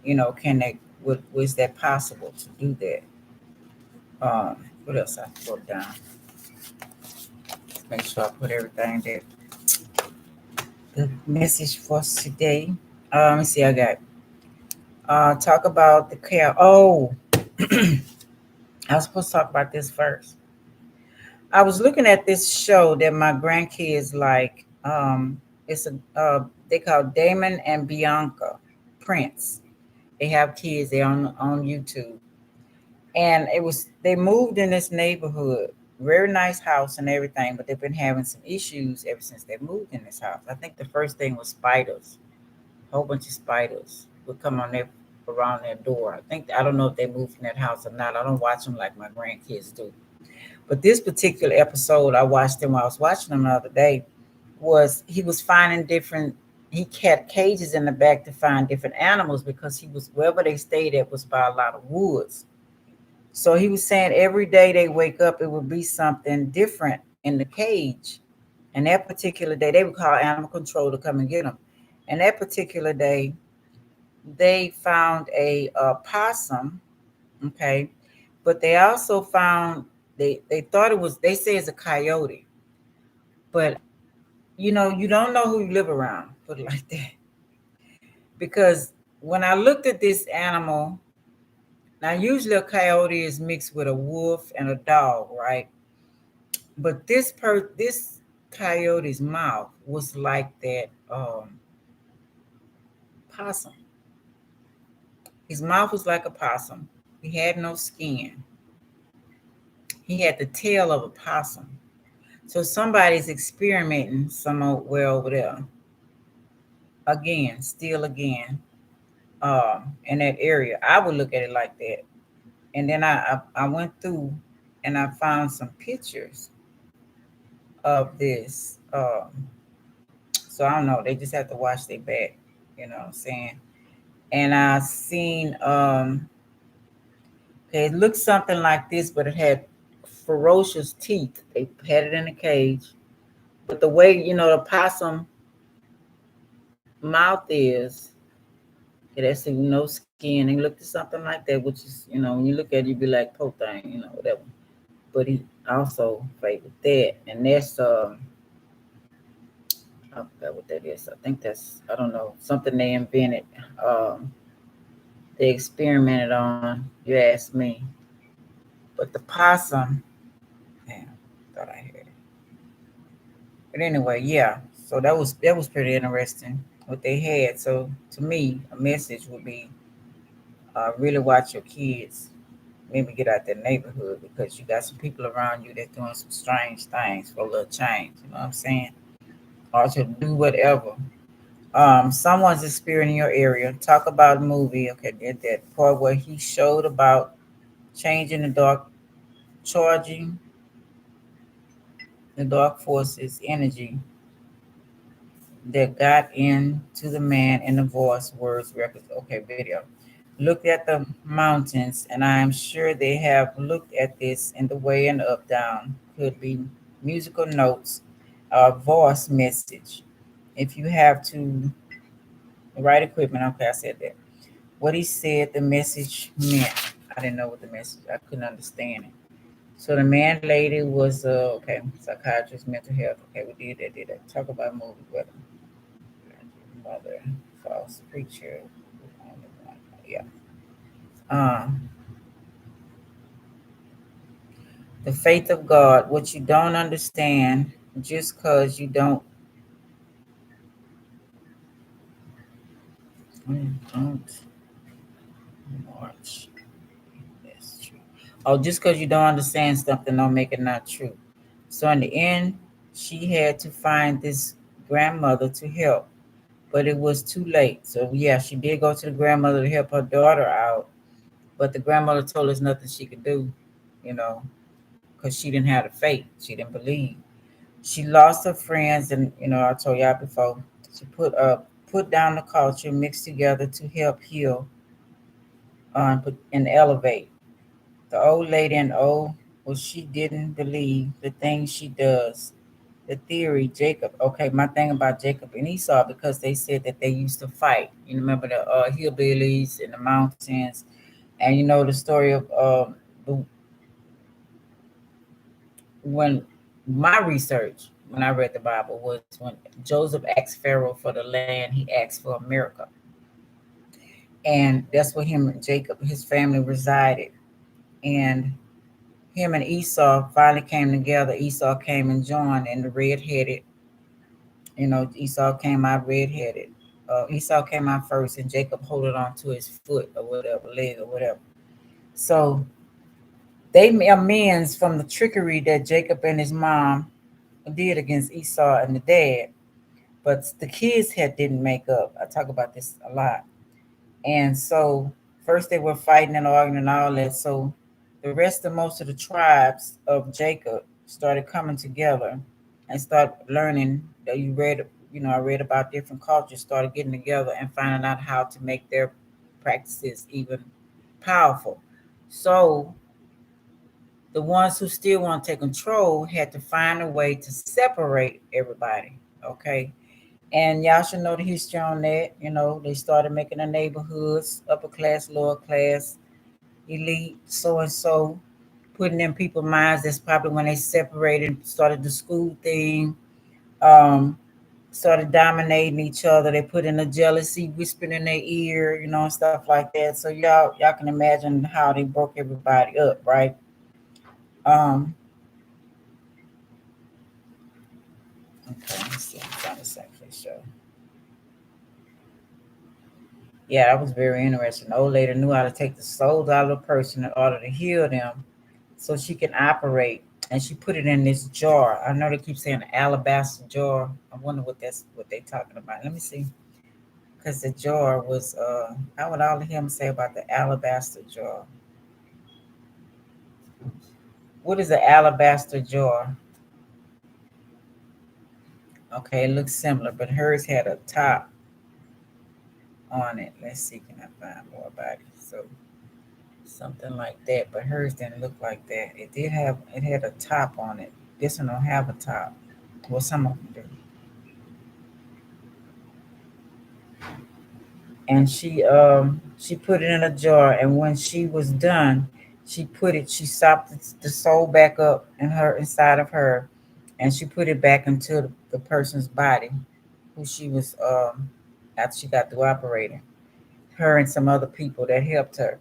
can they was that possible to do that? What else I put down? Make sure I put everything there. The message for today. Let me see. I got talk about the care. Oh, I was supposed to talk about this first. I was looking at this show that my grandkids like. It's a they call Damon and Bianca Prince. They have kids. They on YouTube, and it was they moved in this neighborhood, very nice house and everything, but they've been having some issues ever since they moved in this house. I think the first thing was spiders. A whole bunch of spiders would come on their around their door. I don't know if they moved in that house or not. I don't watch them like my grandkids do. But this particular episode, I watched him. I was watching him the other day. Was he was finding different? He kept cages in the back to find different animals because he was wherever they stayed at was by a lot of woods. So he was saying every day they wake up, it would be something different in the cage. And that particular day, they would call animal control to come and get them. And that particular day, they found a possum. Okay, but they also found they thought it was they say it's a coyote, but you don't know who you live around. Put it like that, because when I looked at this animal, now usually a coyote is mixed with a wolf and a dog, right? But this coyote's mouth was like that possum. His mouth was like a possum. He had no skin. He had the tail of a possum. So somebody's experimenting somewhere over there. Again, still again, in that area. I would look at it like that. And then I went through and I found some pictures of this. So I don't know. They just have to watch their back. You know what I'm saying? And I seen okay, it looked something like this, but it had ferocious teeth. They had it in a cage. But the way, the possum mouth is, it has no skin. And looked at something like that, which is, when you look at it, you be like, po thing, whatever. But he also favored that. And that's, I forgot what that is. I think that's, I don't know, something they invented. They experimented on, you ask me. But the possum, damn, thought I heard it. But anyway, yeah. So that was pretty interesting what they had. So to me, a message would be really watch your kids. Maybe get out that neighborhood because you got some people around you that doing some strange things for a little change. You know what I'm saying? Or to do whatever. Someone's experiencing your area. Talk about a movie. Okay, did that part where he showed about changing the charging the dark forces energy that got into the man in the voice words records. Okay, video. Look at the mountains, and I am sure they have looked at this in the way and up down. Could be musical notes or voice message. If you have to the right equipment, okay, I said that. What he said the message meant. I didn't know what the message. I couldn't understand it. So the man, lady was okay, psychiatrist, mental health. Okay, we did that. Talk about movie, brother, mother, false preacher. Yeah. Um, the faith of God. What you don't understand, just cause you don't march. That's true. Oh, just because you don't understand something, don't make it not true. So in the end, she had to find this grandmother to help, but it was too late. So yeah, she did go to the grandmother to help her daughter out, but the grandmother told us nothing she could do, you know, because she didn't have the faith. She didn't believe. She lost her friends, and I told y'all before. She put down the culture, mixed together to help heal and elevate. The old lady and well, she didn't believe the things she does. The theory, Jacob. Okay, my thing about Jacob and Esau because they said that they used to fight. You remember the hillbillies in the mountains. And you know the story of the, when my research when I read the Bible was when Joseph asked Pharaoh for the land, he asked for America, and that's where him and Jacob, his family resided. And him and Esau finally came together. Esau came and joined, and the red-headed, Esau came out red-headed. Esau came out first, and Jacob holded on to his foot or whatever, leg or whatever. So they made amends from the trickery that Jacob and his mom did against Esau and the dad. But the kids had didn't make up. I talk about this a lot. And so first they were fighting and arguing and all that. So the rest of most of the tribes of Jacob started coming together and start learning that I read about different cultures, started getting together and finding out how to make their practices even powerful. So the ones who still want to take control had to find a way to separate everybody. Okay. And y'all should know the history on that. They started making the neighborhoods upper class, lower class, elite, so and so, putting in people's minds. That's probably when they separated, started the school thing, um, started dominating each other. They put in a jealousy, whispering in their ear, and stuff like that. So y'all can imagine how they broke everybody up, right? Um, okay, let's see. I'm trying to say for sure. Yeah, that was very interesting. The old lady knew how to take the souls out of a person in order to heal them so she can operate. And she put it in this jar. I know they keep saying alabaster jar. I wonder what they talking about. Let me see. Because the jar was how would all of him say about the alabaster jar? What is an alabaster jar? Okay, it looks similar, but hers had a top on it. Let's see, can I find more about it? So something like that, but hers didn't look like that. It had a top on it. This one don't have a top. Well, some of them do. And she put it in a jar, and when she was done, she stopped the soul back up in her inside of her, and she put it back into the person's body who she was after she got through operating. Her and some other people that helped her.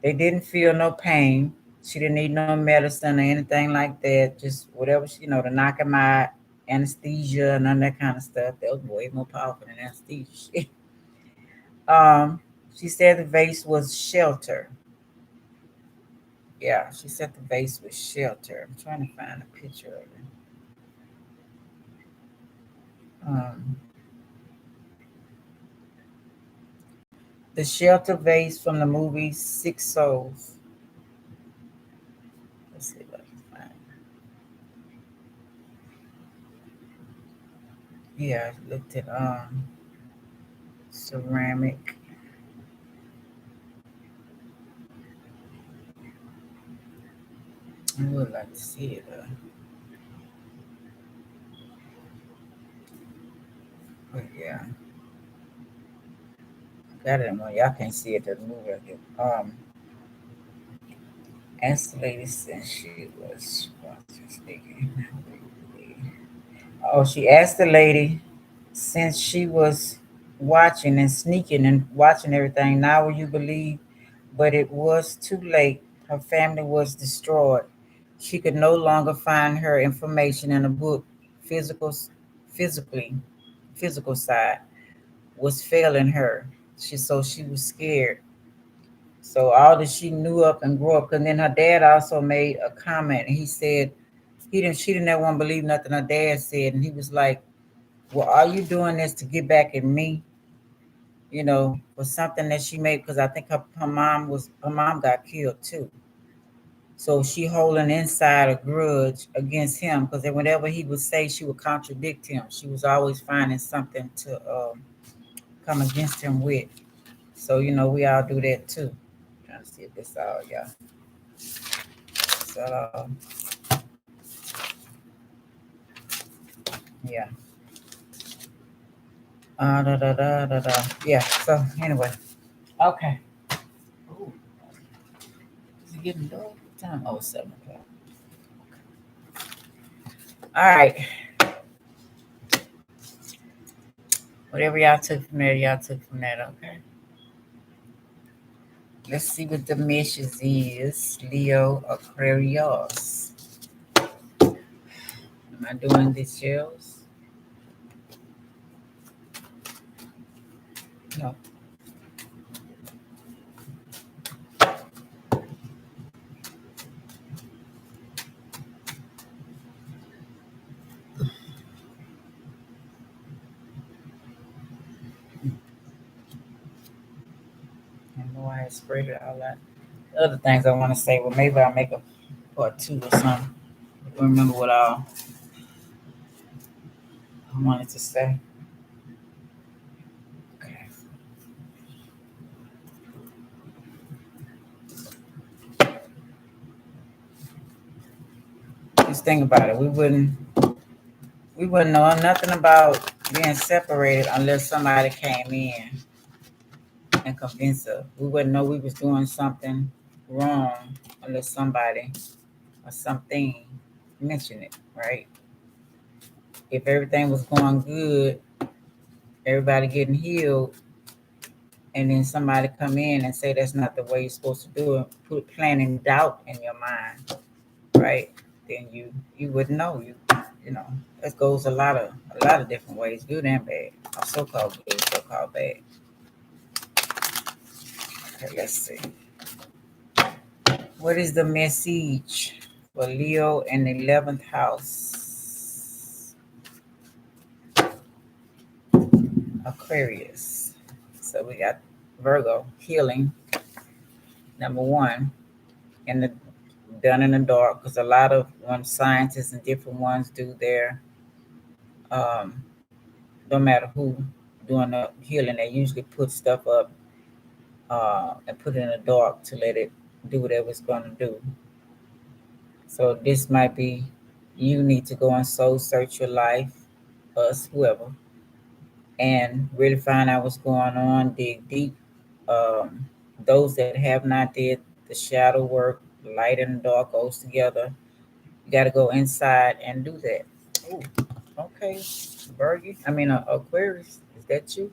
They didn't feel no pain. She didn't need no medicine or anything like that. Just whatever, to knock him out, anesthesia, none of that kind of stuff. That was way more powerful than anesthesia. um, she said the vase was shelter. Yeah, she said the vase was shelter. I'm trying to find a picture of it. Um, the shelter vase from the movie Six Souls. Let's see if I can find it. Yeah, I looked at ceramic. I would like to see it. But yeah, got it. Well, y'all can't see it. The movie. Asked the lady since she was speaking. Oh, she asked the lady since she was watching and sneaking and watching everything. Now will you believe? But it was too late. Her family was destroyed. She could no longer find her information in a book. Physical, physically, physical side was failing her. She was scared. So all that she knew up and grew up, and then her dad also made a comment. He said she didn't ever want to believe nothing her dad said, and he was like, "Well, are you doing this to get back at me? For something that she made because I think her mom got killed too. So she holding inside a grudge against him because whenever he would say, she would contradict him. She was always finding something to come against him with. So we all do that too. Trying to see if this all, yeah. So yeah. Da, da, da, da, da. Yeah. So anyway, okay. Ooh. It's getting dark. What time? Oh, 7 o'clock. All right. Whatever y'all took from there, y'all took from that, okay? Let's see what the message is. Leo Aquarius. Am I doing these shells? No. I know I had spread it all out. Other things I want to say, well, maybe I'll make a part 2 or something. I don't remember what all I wanted to say. Okay. Just think about it. We wouldn't know nothing about being separated unless somebody came in and convinced us. We wouldn't know we was doing something wrong unless somebody or something mentioned it, right? If everything was going good, everybody getting healed, and then somebody come in and say that's not the way you're supposed to do it, put planting doubt in your mind, right? Then you wouldn't know. You know, that goes a lot of different ways, good and bad. Or so-called good, so-called bad. Okay, let's see. What is the message for Leo in the 11th house? Aquarius. So we got Virgo, healing, number 1, and the done in the dark, because a lot of scientists and different ones do their no matter who doing the healing, they usually put stuff up and put it in the dark to let it do whatever it's going to do. So this might be you need to go and soul search your life, us, whoever, and really find out what's going on, dig deep. Those that have not did the shadow work, light and dark goes together. You got to go inside and do that. Ooh, okay, Virgie. I mean, Aquarius. Is that you?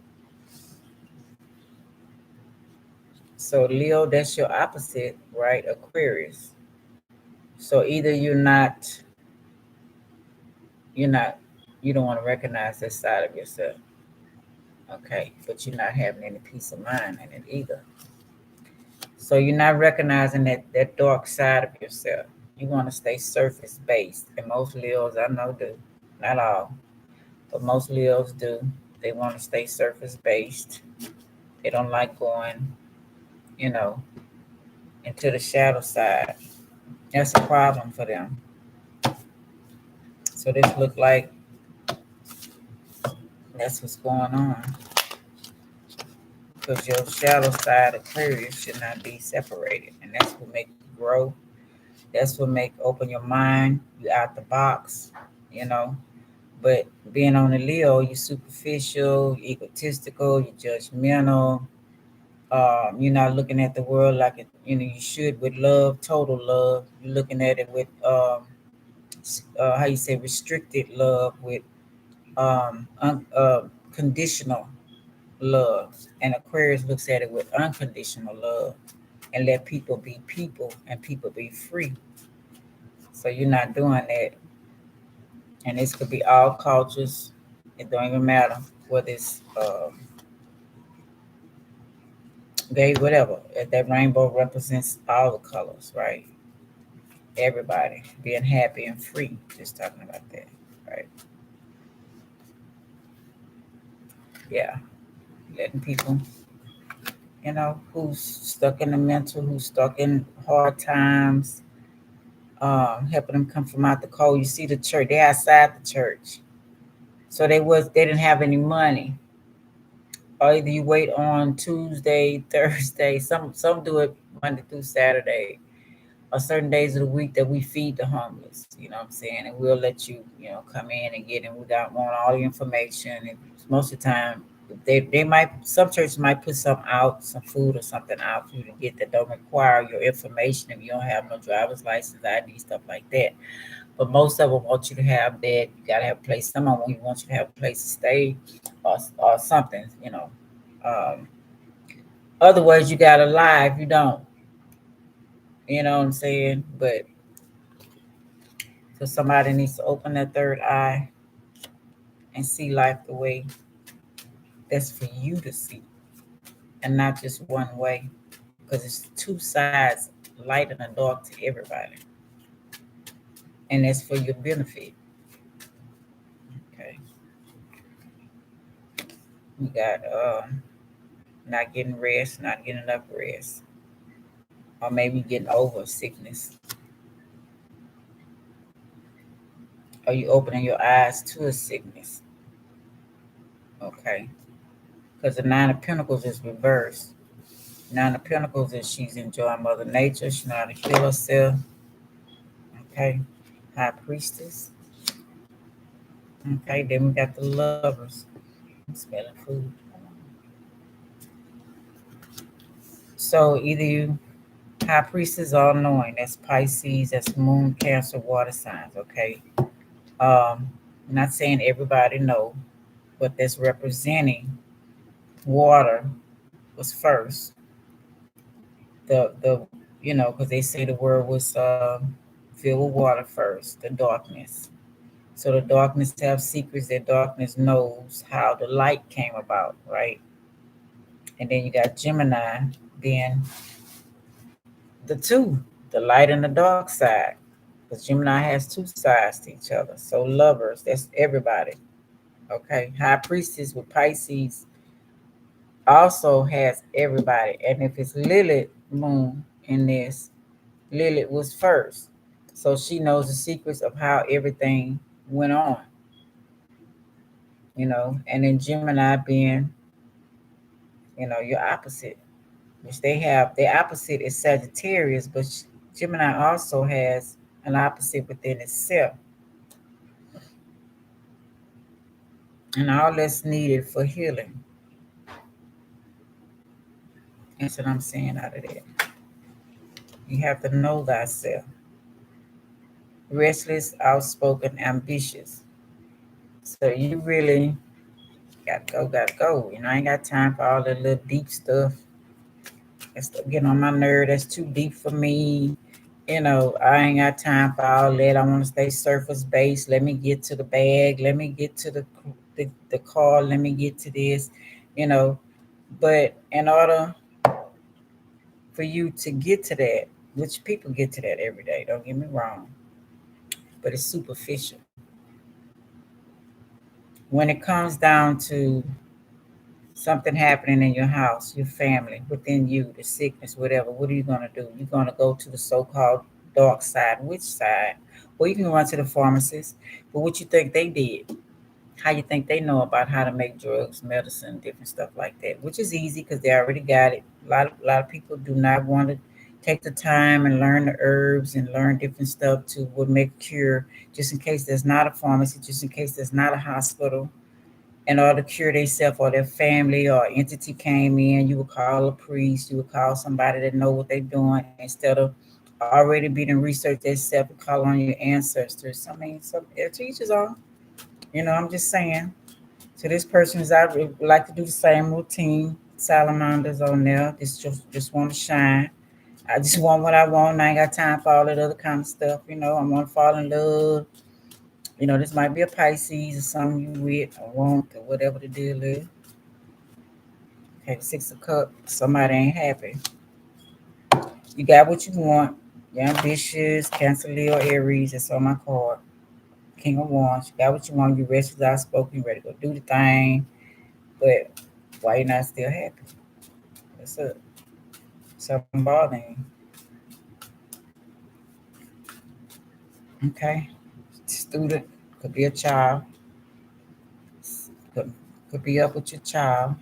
So Leo, that's your opposite, right? Aquarius. So either you're not, you don't want to recognize that side of yourself, okay? But you're not having any peace of mind in it either. So you're not recognizing that dark side of yourself. You want to stay surface based, and most Leos I know do, not all, but most Leos do. They want to stay surface based. They don't like going, you know, into the shadow side. That's a problem for them. So this look like that's what's going on. Because your shadow side Aquarius should not be separated. And that's what make you grow. That's what make open your mind. You out the box, you know. But being on the Leo, you're superficial, you're egotistical, you're judgmental. You're not looking at the world like it, you should with love, total love. You're looking at it with how you say restricted love, with conditional love. And Aquarius looks at it with unconditional love and let people and people be free. So you're not doing that. And this could be all cultures. It don't even matter whether it's gay, whatever. That rainbow represents all the colors, right? Everybody being happy and free. Just talking about that, right? Yeah, letting people, who's stuck in the mental, who's stuck in hard times, helping them come from out the cold. You see the church, they outside the church. So they didn't have any money. Or either you wait on Tuesday, Thursday, some do it Monday through Saturday, or certain days of the week that we feed the homeless, you know what I'm saying? And we'll let you, come in and get in. We want all the information. And most of the time, They might, some churches might put some out, some food or something out for you to get that don't require your information if you don't have no driver's license, ID, stuff like that. But most of them want you to have that. You gotta have a place. Some of them want you to have a place to stay, or something. Um, Otherwise, you gotta lie if you don't. You know what I'm saying? But so somebody needs to open their third eye and see life the way that's for you to see, and not just one way. Because it's two sides, light and a dark to everybody, and that's for your benefit. Okay, we got not getting rest, not getting enough rest, or maybe getting over sickness. Are you opening your eyes to a sickness? Okay, because the Nine of Pentacles is reversed. Nine of Pentacles is she's enjoying Mother Nature. She know how to heal herself. Okay, High Priestess. Okay, then we got the Lovers. I'm smelling food. So either you, High Priestess, all knowing. That's Pisces. That's Moon, Cancer, water signs. Okay. Um, Not saying everybody know, but that's representing water was first. The because they say the world was filled with water first, the darkness. So the darkness have secrets. That darkness knows how the light came about, right? And then you got Gemini, then the two, the light and the dark side. Because Gemini has two sides to each other. So lovers, that's everybody. Okay. High priestess with Pisces also has everybody. And if it's Lilith moon in this, Lilith was first. So she knows the secrets of how everything went on, and then Gemini being, your opposite, which they have, their opposite is Sagittarius, but Gemini also has an opposite within itself. And all that's needed for healing. That's what I'm saying out of that. You have to know thyself. Restless, outspoken, ambitious. So you really gotta go, gotta go. I ain't got time for all that little deep stuff. That's getting on my nerve. That's too deep for me. I ain't got time for all that. I want to stay surface based. Let me get to the bag. Let me get to the car. Let me get to this. You know, but in order for you to get to that, which people get to that every day, don't get me wrong, but it's superficial. When it comes down to something happening in your house, your family, within you, the sickness, whatever, what are you going to do? You're going to go to the so-called dark side. Which side? Well, you can run to the pharmacist, but what you think they did? How you think they know about how to make drugs, medicine, different stuff like that? Which is easy because they already got it. A lot of people do not want to take the time and learn the herbs and learn different stuff to would make a cure, just in case there's not a pharmacy, just in case there's not a hospital, in order to cure themselves or their family or entity came in. You would call a priest, you would call somebody that know what they're doing instead of already being research themselves and call on your ancestors. I mean, some teachers on. I'm just saying. So this person is out would like to do the same routine. Salamanders on there. Just want to shine. I just want what I want. I ain't got time for all that other kind of stuff. I want to fall in love. This might be a Pisces or something you with or want or whatever the deal is. Okay, Six of Cups. Somebody ain't happy. You got what you want. You're ambitious, Cancer, Leo, Aries. That's on my card. King of Wands. You got what you want. You rested, outspoken. You ready to go do the thing. But why you not still happy? What's up? Something bothering you. Okay. Student. Could be a child. Could, could be up with your child.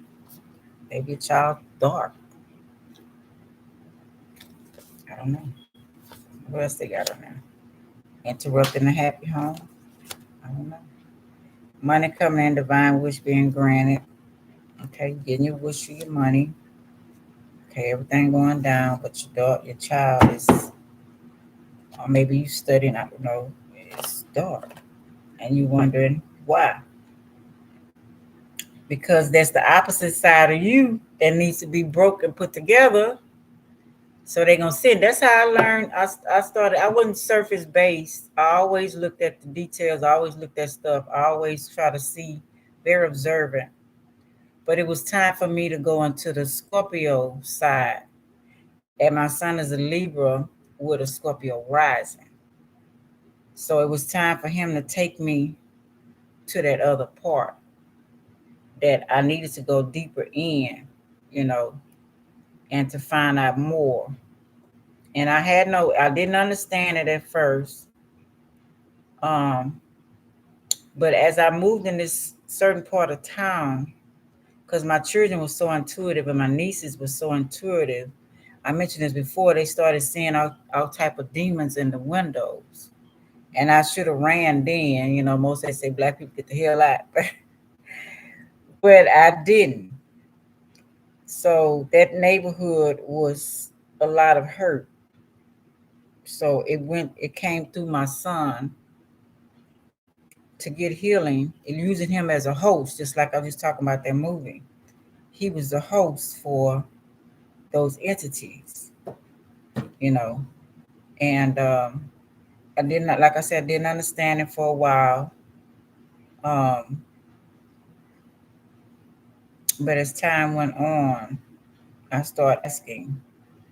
Maybe a child dark. I don't know. What else they got on there? Interrupting a happy home. I don't know. Money coming in, divine wish being granted. Okay, getting your wish for your money. Okay, everything going down, but your child is, or maybe you studying, I don't know, it's dark. And you wondering why. Because that's the opposite side of you that needs to be broken, put together. So they're gonna sit. That's how I learned. I started. I wasn't surface based. I always looked at the details. I always looked at stuff. I always try to see, very observant. But it was time for me to go into the Scorpio side. And my son is a Libra with a Scorpio rising. So it was time for him to take me to that other part that I needed to go deeper in, you know, and to find out more. And I didn't understand it at first. Um, but as I moved in this certain part of town, because my children were so intuitive and my nieces were so intuitive, I mentioned this before, they started seeing all type of demons in the windows. And I should have ran then, most they say black people get the hell out. But I didn't. So that neighborhood was a lot of hurt. So it came through my son to get healing and using him as a host, just like I was just talking about that movie. He was the host for those entities, you know. And I didn't, like I said, didn't understand it for a while. Um, but as time went on, I started asking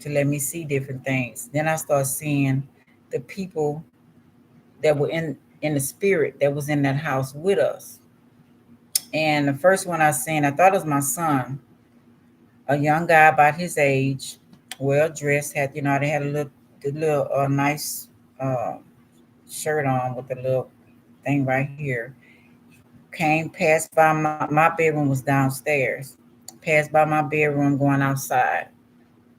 to let me see different things. Then I started seeing the people that were in the spirit that was in that house with us. And the first one I seen, I thought it was my son, a young guy about his age, well dressed, had they had a little nice uh, shirt on with a little thing right here. Came passed by my bedroom was downstairs. Passed by my bedroom going outside.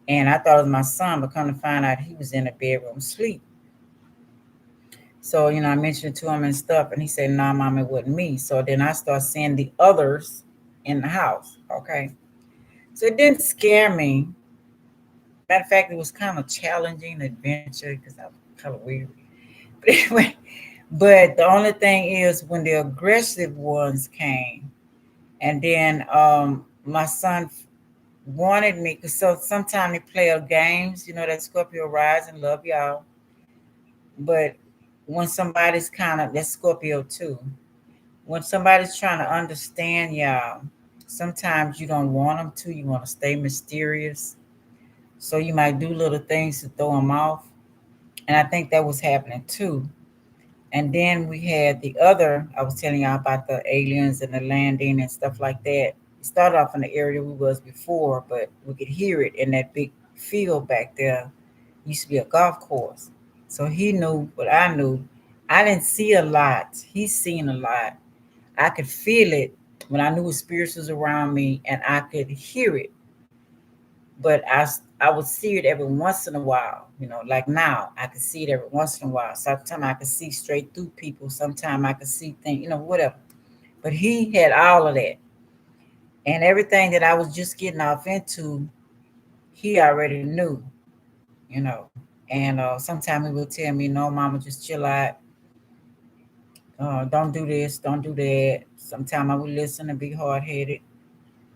And I thought it was my son, but come to find out he was in the bedroom asleep. So, I mentioned it to him and stuff, and he said, "No, nah, mom, it wasn't me." So then I started seeing the others in the house. Okay. So it didn't scare me. Matter of fact, it was kind of challenging adventure because I'm kind of weird. But anyway, but the only thing is when the aggressive ones came, and then my son wanted me because sometimes they play games, that Scorpio rise and love y'all. But when somebody's kind of that's Scorpio too. When somebody's trying to understand y'all, sometimes you don't want them to. You want to stay mysterious, so you might do little things to throw them off. And I think that was happening too. And then we had the other. I was telling y'all about the aliens and the landing and stuff like that. It started off in the area we was before, but we could hear it in that big field back there. Used to be a golf course. So he knew what I knew. I didn't see a lot. He's seen a lot. I could feel it when I knew spirits was around me, and I could hear it. But I would see it every once in a while. Like now, I could see it every once in a while. Sometimes I could see straight through people. Sometimes I could see things, whatever. But he had all of that. And everything that I was just getting off into, he already knew, you know. And sometimes he would tell me, "No, mama, just chill out. Don't do this, don't do that." Sometimes I would listen and be hard headed,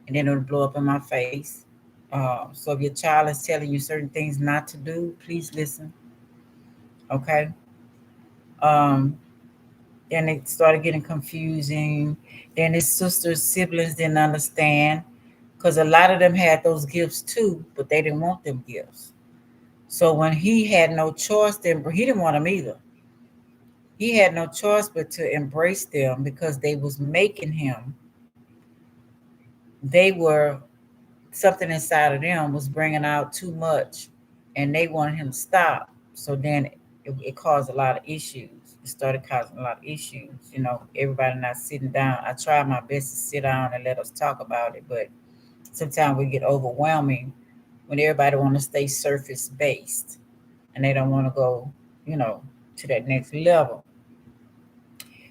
and then it would blow up in my face. So if your child is telling you certain things not to do, please listen. Okay. Um, then it started getting confusing. Then his sisters, siblings didn't understand because a lot of them had those gifts too, but they didn't want them gifts. So when he had no choice, then he didn't want them either. He had no choice but to embrace them because they was making him. They were something inside of them was bringing out too much, and they wanted him to stop. So then it caused a lot of issues. It started causing a lot of issues. Everybody not sitting down. I tried my best to sit down and let us talk about it, but sometimes we get overwhelming when everybody want to stay surface based and they don't want to go, you know, to that next level.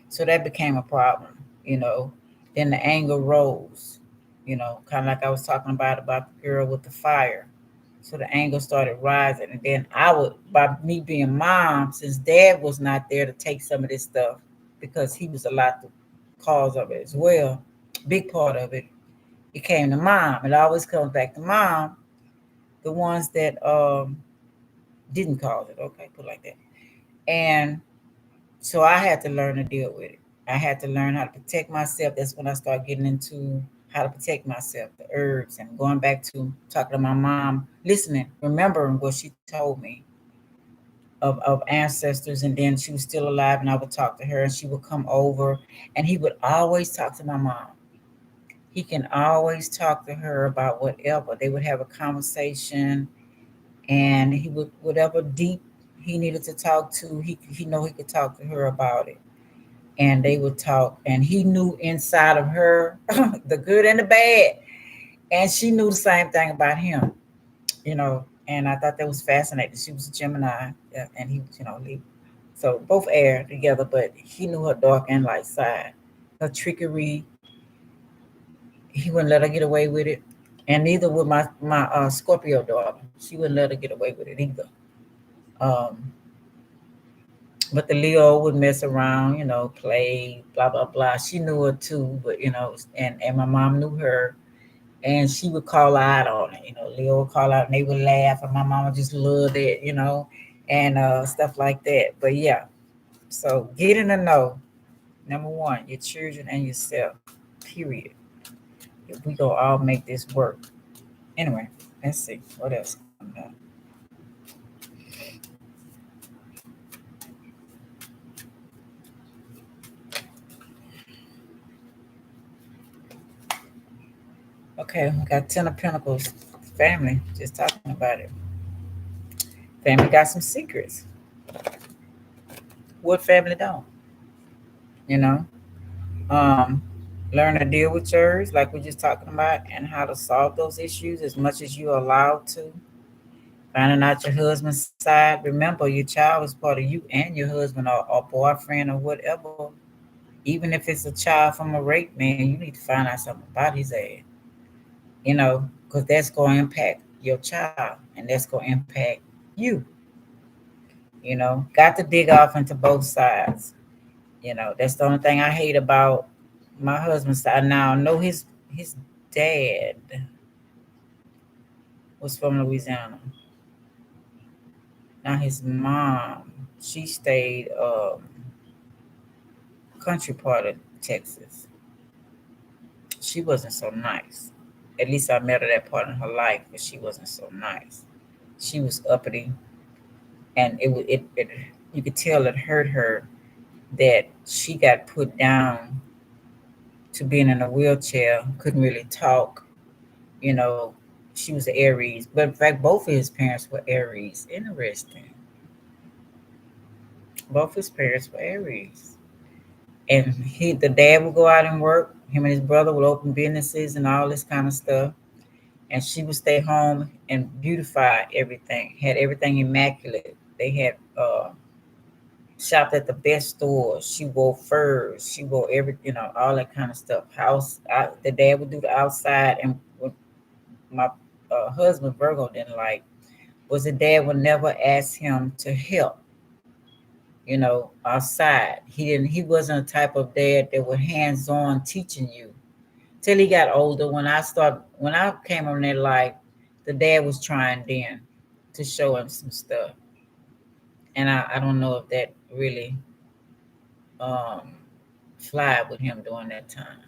So that became a problem. Then the anger rose. Kind of like I was talking about the girl with the fire. So the anger started rising, and then I would, by me being mom, since dad was not there to take some of this stuff, because he was a lot the cause of it as well, big part of it. It came to mom. It always comes back to mom, the ones that didn't cause it. Okay, put it like that. And so I had to learn to deal with it. I had to learn how to protect myself. That's when I started getting into how to protect myself, the herbs, and going back to talking to my mom, listening, remembering what she told me of ancestors. And then she was still alive, and I would talk to her, and she would come over, and he would always talk to my mom. He can always talk to her about whatever. They would have a conversation, and he would, whatever deep he needed to talk to, he know he could talk to her about it. And they would talk, and he knew inside of her the good and the bad, and she knew the same thing about him. And I thought that was fascinating. She was a Gemini, and he was, Libra. So both air together, but he knew her dark and light side, her trickery. He wouldn't let her get away with it, and neither would my Scorpio daughter. She wouldn't let her get away with it either. Um, but the Leo would mess around, play, blah blah blah. She knew her too, but and my mom knew her, and she would call out on it. Leo would call out, and they would laugh, and my mama just loved it, and stuff like that. But yeah, so getting to know, number one, your children and yourself. Period. If we go all make this work. Anyway, let's see what else coming up. Okay, we got Ten of Pentacles. Family, just talking about it. Family got some secrets. What family don't? You know? Um, Learn to deal with yours, like we're just talking about, and how to solve those issues as much as you're allowed to. Finding out your husband's side. Remember, your child is part of you and your husband or boyfriend or whatever. Even if it's a child from a rape man, you need to find out something about his ass. Because that's going to impact your child, and that's going to impact you. Got to dig off into both sides. That's the only thing I hate about my husband's side. Now I know his dad was from Louisiana. Now his mom, she stayed country part of Texas. She wasn't so nice. At least I met her that part in her life, but she wasn't so nice. She was uppity, and it you could tell it hurt her that she got put down to being in a wheelchair, couldn't really talk. You know, she was an Aries, but in fact, both of his parents were Aries. Interesting. Both his parents were Aries, and the dad would go out and work. Him and his brother would open businesses and all this kind of stuff, and she would stay home and beautify everything. Had everything immaculate. They had shopped at the best stores. She wore furs. She wore all that kind of stuff. The dad would do the outside, and what my husband Virgo didn't like was the dad would never ask him to help. Outside. He wasn't a type of dad that was hands on teaching you. Till he got older. When I came on their life, the dad was trying then to show him some stuff, and I don't know if that really um fly with him during that time.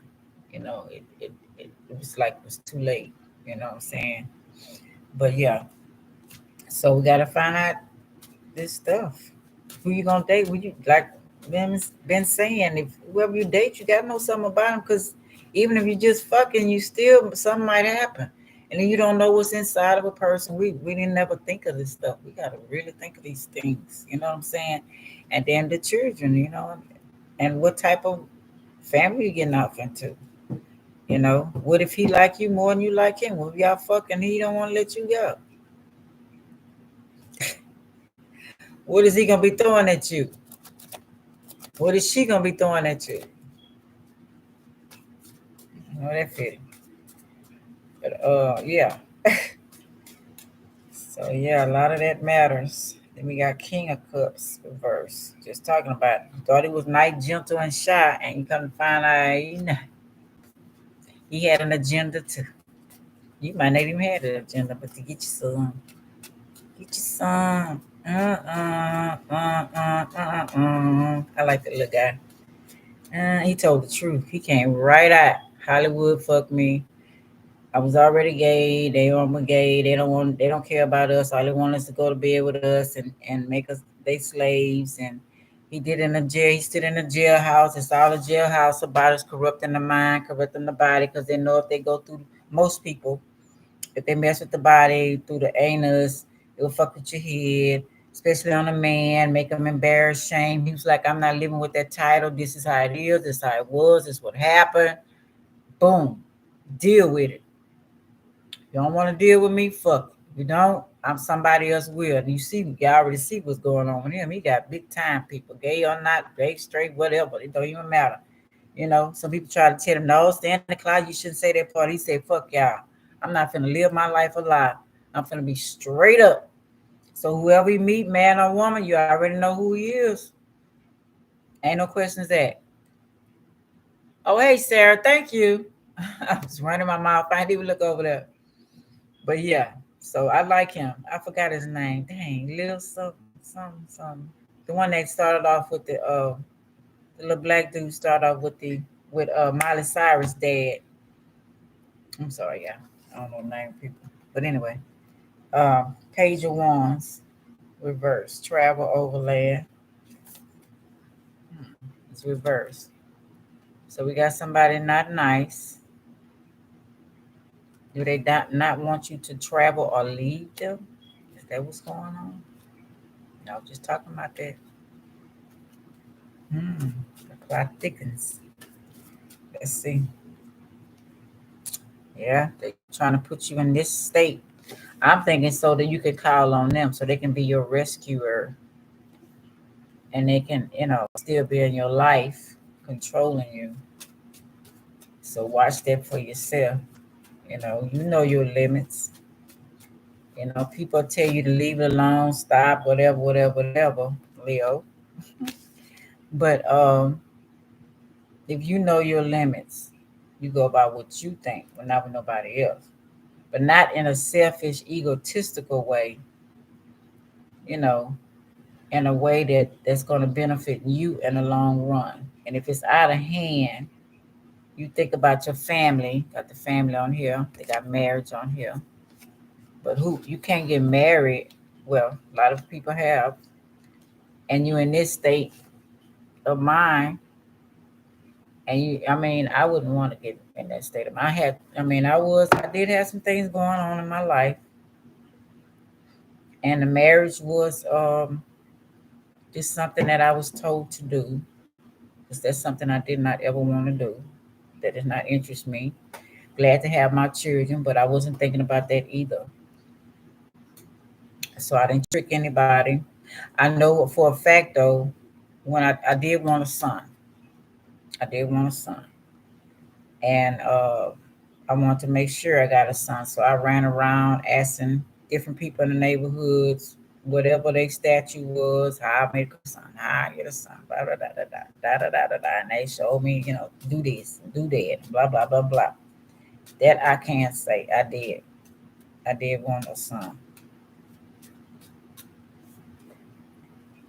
It was like it was too late. You know what I'm saying? But yeah, so we gotta find out this stuff. Who you gonna date? Who you like? Been saying, if whoever you date, you gotta know something about them. Because even if you just fucking, you still something might happen, and then you don't know what's inside of a person. We didn't never think of this stuff. We gotta really think of these things. You know what I'm saying? And then the children. And what type of family you getting off into. What if he like you more than you like him? What if y'all fucking he don't want to let you go? What is he gonna be throwing at you? What is she gonna be throwing at you? That fit. But yeah. So yeah, a lot of that matters. Then we got King of Cups reverse. Just talking about thought he was nice, gentle, and shy, and you come to find out he had an agenda too. You might not even have an agenda, but to get you some. Get you some. I like that little guy. He told the truth. He came right out. Hollywood fuck me. I was already gay. They are gay. They don't want. They don't care about us. All they want us to go to bed with us and make us they slaves. And he did in the jail. He stood in the jailhouse. It's all a jailhouse about is corrupting the mind, corrupting the body. Because they know if they go through most people, if they mess with the body through the anus, it will fuck with your head, especially on a man, make him embarrassed, shame. He was like, I'm not living with that title. This is how it is. This is how it was. This is what happened. Boom. Deal with it. You don't want to deal with me? Fuck it. You don't? I'm somebody else will. And you already see what's going on with him. He got big time people, gay or not, gay, straight, whatever. It don't even matter. Some people try to tell him, no, stay in the closet. You shouldn't say that part. He said, fuck y'all. I'm not finna live my life a lie. I'm finna be straight up. So whoever you meet, man or woman, you already know who he is. Ain't no questions asked. Oh, hey, Sarah, thank you. I was running my mouth. I didn't even look over there. But yeah, so I like him. I forgot his name. Dang, Lil some. The one that started off with the little black dude started off with Miley Cyrus' dad. I'm sorry, yeah. I don't know the name of people. But anyway, Page of Wands, reverse. Travel overland. It's reverse. So we got somebody not nice. Do they not want you to travel or leave them? Is that what's going on? No, just talking about that. The plot thickens. Let's see. Yeah, they're trying to put you in this state. I'm thinking so that you could call on them so they can be your rescuer and they can, still be in your life, controlling you. So watch that for yourself. You know your limits. People tell you to leave it alone, stop, whatever, whatever, whatever, Leo. But if you know your limits, you go about what you think, but not with nobody else. But not in a selfish, egotistical way, you know, in a way that's going to benefit you in the long run. And if it's out of hand, you think about your family. Got the family on here. They got marriage on here. But who you can't get married. Well, a lot of people have, and you in this state of mind, and I wouldn't want to get in that state of mind. I did have some things going on in my life, and the marriage was just something that I was told to do, because that's something I did not ever want to do. That does not interest me. Glad to have my children, but I wasn't thinking about that either. So I didn't trick anybody. I know for a fact though, when I did want a son, I did want a son, and I wanted to make sure I got a son. So I ran around asking different people in the neighborhoods whatever their statue was, how I make a son, how I get a son, blah blah blah blah blah blah blah blah. And they showed me, do this, do that, blah blah blah blah. That I can't say I did. I did want a son.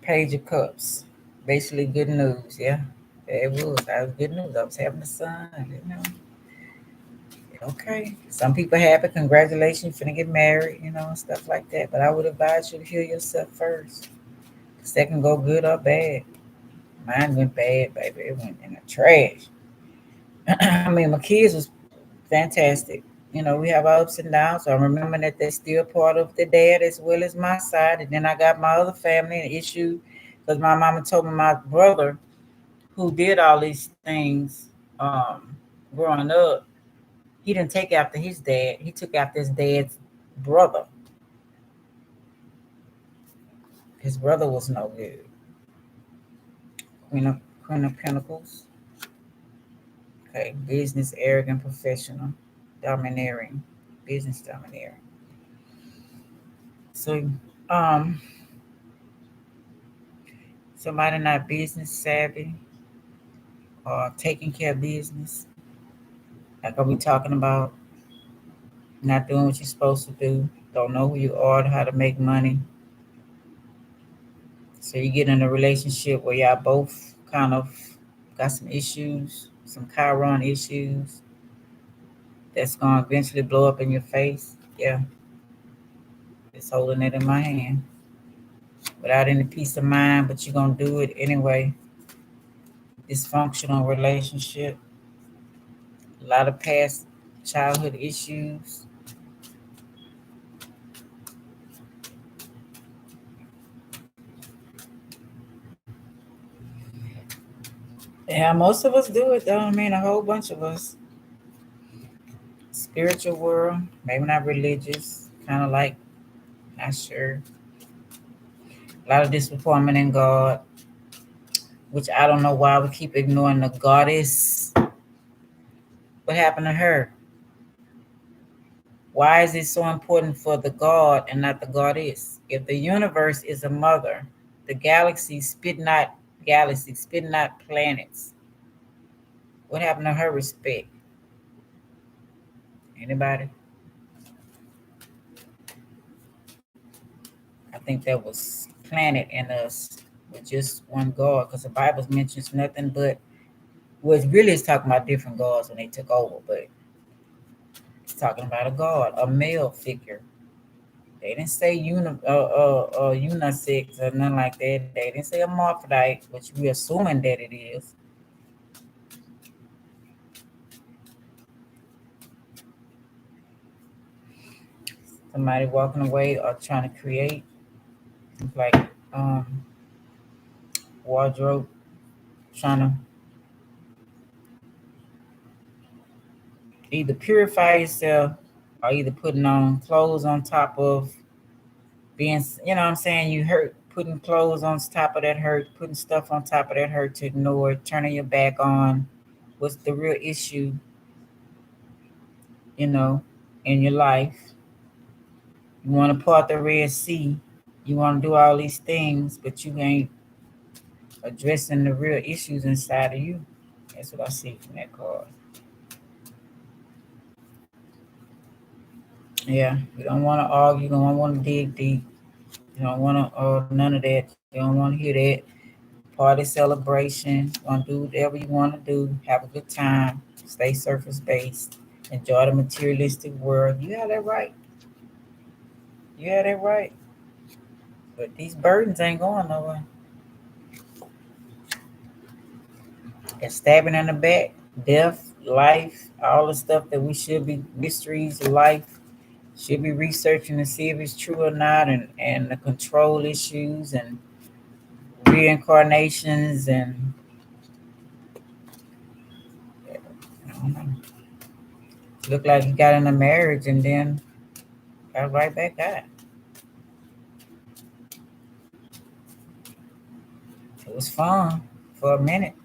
Page of Cups, basically good news. Yeah, it was. That was good news. I was having a son. Okay. Some people happy. Congratulations, finna get married, and stuff like that. But I would advise you to heal yourself first. 'Cause that can go good or bad. Mine went bad, baby. It went in the trash. My kids was fantastic. We have our ups and downs. So I remember that they're still part of the dad as well as my side. And then I got my other family and issue because my mama told me my brother who did all these things growing up, he didn't take after his dad. He took after his dad's brother. His brother was no good. Queen of, Queen of Pentacles. Okay, business, arrogant, professional, domineering. business dominary. So, um, somebody not business savvy or taking care of business, like are we talking about not doing what you're supposed to do, don't know who you are, how to make money. So you get in a relationship where y'all both kind of got some issues, some Chiron issues that's gonna eventually blow up in your face. Yeah, just holding it in my hand without any peace of mind, but you're gonna do it anyway. Dysfunctional relationship, a lot of past childhood issues. Yeah, most of us do it though. I mean, a whole bunch of us. Spiritual world, maybe not religious, kind of like, not sure. A lot of disappointment in God, which I don't know why we keep ignoring the goddess. What happened to her? Why is it so important for the God and not the goddess? If the universe is a mother, the galaxies spit not planets. What happened to her respect? Anybody? I think there was planet in us with just one God, because the Bible mentions nothing but, well, it really is talking about different gods when they took over, but it's talking about a God, a male figure. They didn't say unisex or nothing like that. They didn't say hermaphrodite, which we're assuming that it is. Somebody walking away or trying to create, like um, wardrobe, trying to either purify yourself or either putting on clothes on top of being, you know what I'm saying? You hurt, putting clothes on top of that hurt, putting stuff on top of that hurt to ignore it, turning your back on what's the real issue, you know, in your life. You want to part the Red Sea. You want to do all these things, but you ain't addressing the real issues inside of you. That's what I see from that card. Yeah, you don't want to argue. You don't want to dig deep. You don't want to, none of that. You don't want to hear that. Party celebration. You want to do whatever you want to do. Have a good time. Stay surface based. Enjoy the materialistic world. You have that right. You have that right. But these burdens ain't going nowhere. And stabbing in the back, death, life, all the stuff that we should be, mysteries of life, should be researching to see if it's true or not, and the control issues and reincarnations and I don't know. Looked like he got in a marriage and then got right back out. It was fun for a minute.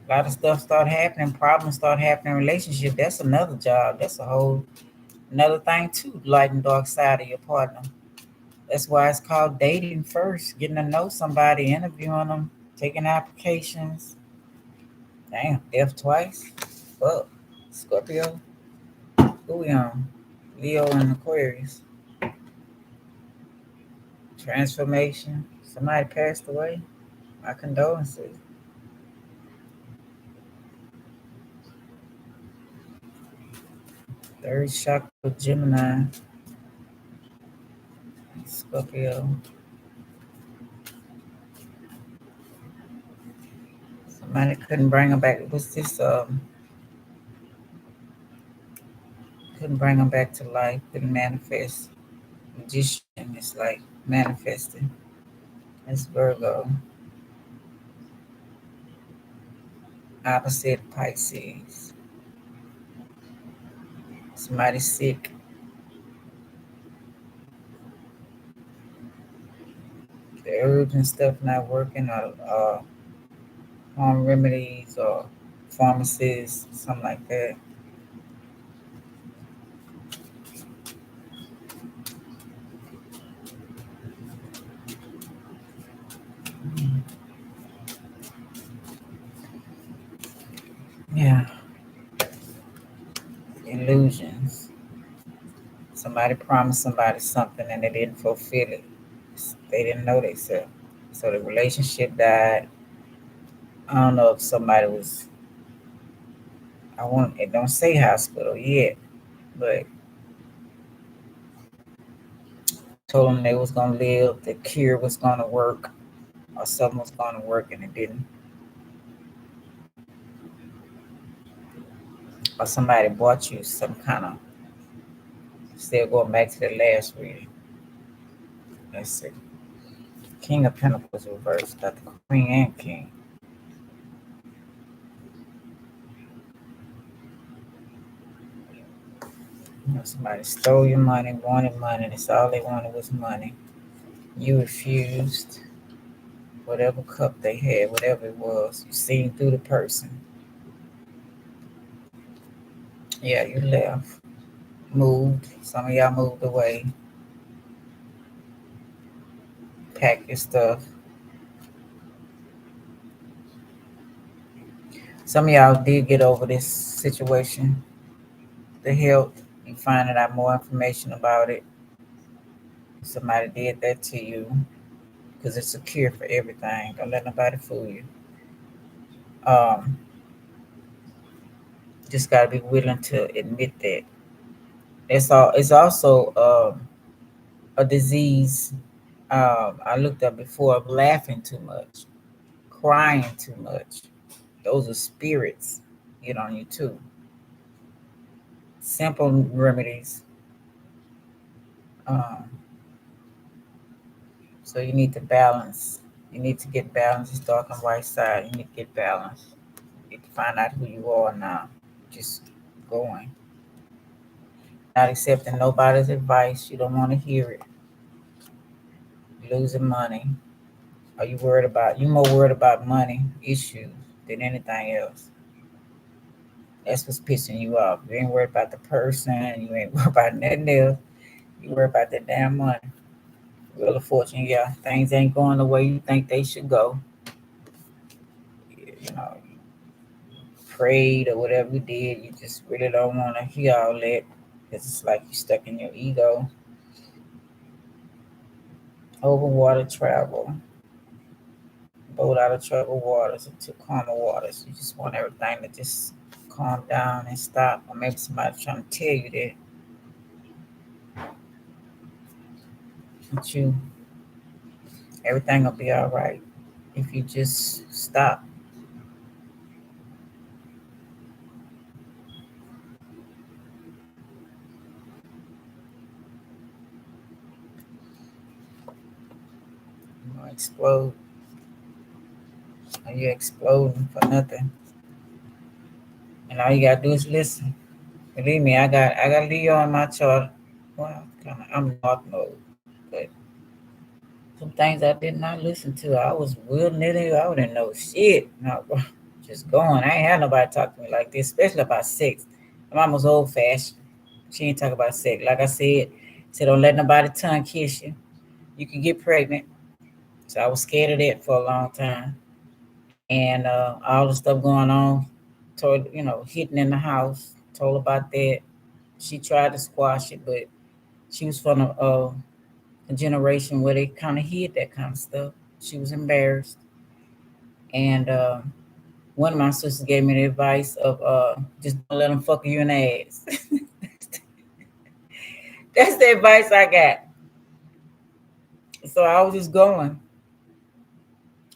A lot of stuff start happening, problems start happening in relationship. That's another job. That's a whole another thing too, light and dark side of your partner. That's why it's called dating first, getting to know somebody, interviewing them, taking applications. Damn, F twice. Fuck. Scorpio. Who we on? Leo and Aquarius. Transformation. Somebody passed away. My condolences. Third chakra, Gemini. Scorpio. Somebody couldn't bring him back. It was this couldn't bring him back to life, couldn't manifest. Magician is like manifesting. It's Virgo. Opposite Pisces. Somebody sick. The herbs and stuff not working, or home remedies or pharmacies, something like that. Somebody promised somebody something and they didn't fulfill it. They didn't know themselves. So the relationship died. I don't know if somebody was, it don't say hospital yet, but told them they was gonna live, the cure was gonna work, or something was gonna work and it didn't. Or somebody bought you some kind of, still going back to the last reading. Let's see. King of Pentacles reversed. Got the Queen and King. Somebody stole your money, wanted money. That's all they wanted was money. You refused. Whatever cup they had, whatever it was, you seen through the person. Yeah, you left. Moved. Some of y'all moved away. Packed your stuff. Some of y'all did get over this situation. The health. You finding out more information about it. Somebody did that to you. Because it's a cure for everything. Don't let nobody fool you. Just gotta be willing to admit that. It's all. It's also a disease. I looked up before of laughing too much, crying too much. Those are spirits get on you too. Simple remedies. Um, so you need to balance. You need to get balance. It's dark and white side. You need to get balance. You need to find out who you are now. Just going. Not accepting nobody's advice. You don't want to hear it. Losing money. Are you worried about? You more worried about money issues than anything else. That's what's pissing you off. You ain't worried about the person. You ain't worried about nothing else. You worry about that damn money. Wheel of Fortune, yeah. Things ain't going the way you think they should go. You know, you prayed or whatever you did. You just really don't want to hear all that because it's like you're stuck in your ego. Over water travel. Boat out of troubled waters into calmer waters. You just want everything to just calm down and stop. Or maybe somebody's trying to tell you that you everything will be all right if you just stop. You know, explode. Or you exploding for nothing. And all you gotta do is listen. Believe me, I got Leo in my chart. Well, I'm north mode, but some things I did not listen to. I was willy-nilly. I wouldn't know shit. No, just going. I ain't had nobody talk to me like this, especially about sex. My mom was old fashioned. She ain't talk about sex. Like I said don't let nobody tongue kiss you. You can get pregnant. So I was scared of that for a long time. And all the stuff going on, told hitting in the house. Told about that. She tried to squash it, but she was from a generation where they kind of hid that kind of stuff. She was embarrassed, and one of my sisters gave me the advice of just don't let them fuck you in the ass. That's the advice I got. So I was just going.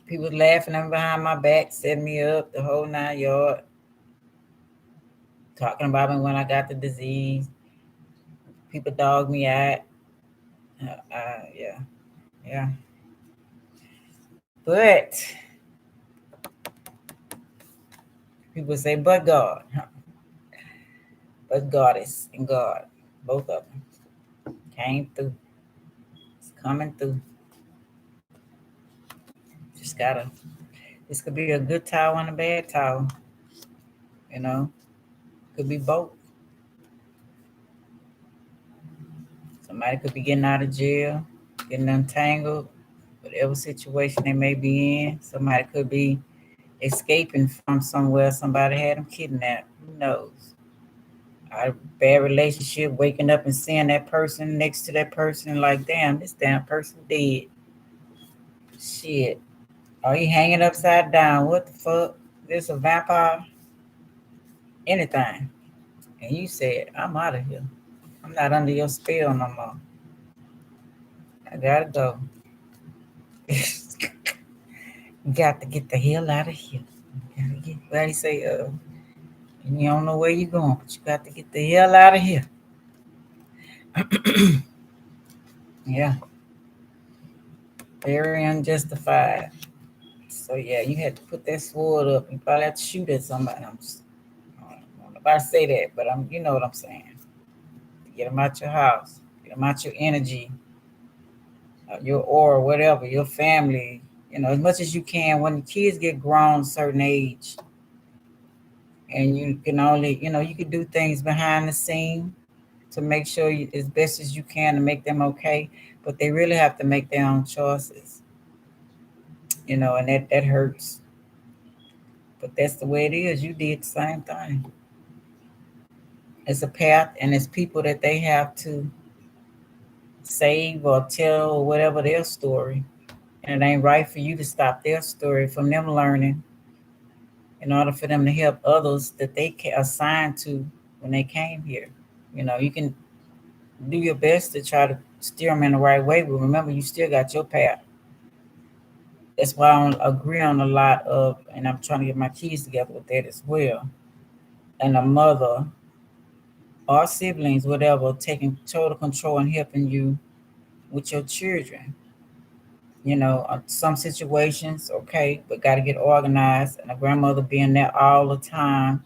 People laughing at me behind my back, setting me up, the whole 9 yard, talking about me when I got the disease. People dog me out. Yeah, yeah. But people say, but God, but Goddess and God, both of them came through. It's coming through. Just gotta. This could be a good towel and a bad towel. You know, could be both. Somebody could be getting out of jail, getting untangled, whatever situation they may be in. Somebody could be escaping from somewhere. Somebody had them kidnapped. Who knows? I bad relationship, waking up and seeing that person next to that person, like, damn, this damn person dead. Shit. Are you hanging upside down? What the fuck? This a vampire? Anything. And you said, I'm out of here. I'm not under your spell no more. I gotta go. Got to get the hell out of here. Gotta get, what he say, you don't know where you're going, but you got to get the hell out of here. Yeah, very unjustified. So yeah, you had to put that sword up. You probably have to shoot at somebody. I don't know if I say that, but you know what I'm saying. Get them out your house. Get them out your energy, your aura, whatever, your family. As much as you can. When the kids get grown, a certain age, and you can only, you can do things behind the scene to make sure as best as you can to make them okay. But they really have to make their own choices, and that hurts. But that's the way it is. You did the same thing. It's a path, and it's people that they have to save or tell or whatever their story. And it ain't right for you to stop their story from them learning in order for them to help others that they assigned to when they came here. You can do your best to try to steer them in the right way, but remember, you still got your path. That's why I don't agree on a lot of, and I'm trying to get my kids together with that as well. And a mother or siblings, whatever, taking total control and helping you with your children. Some situations, okay, but got to get organized. And a grandmother being there all the time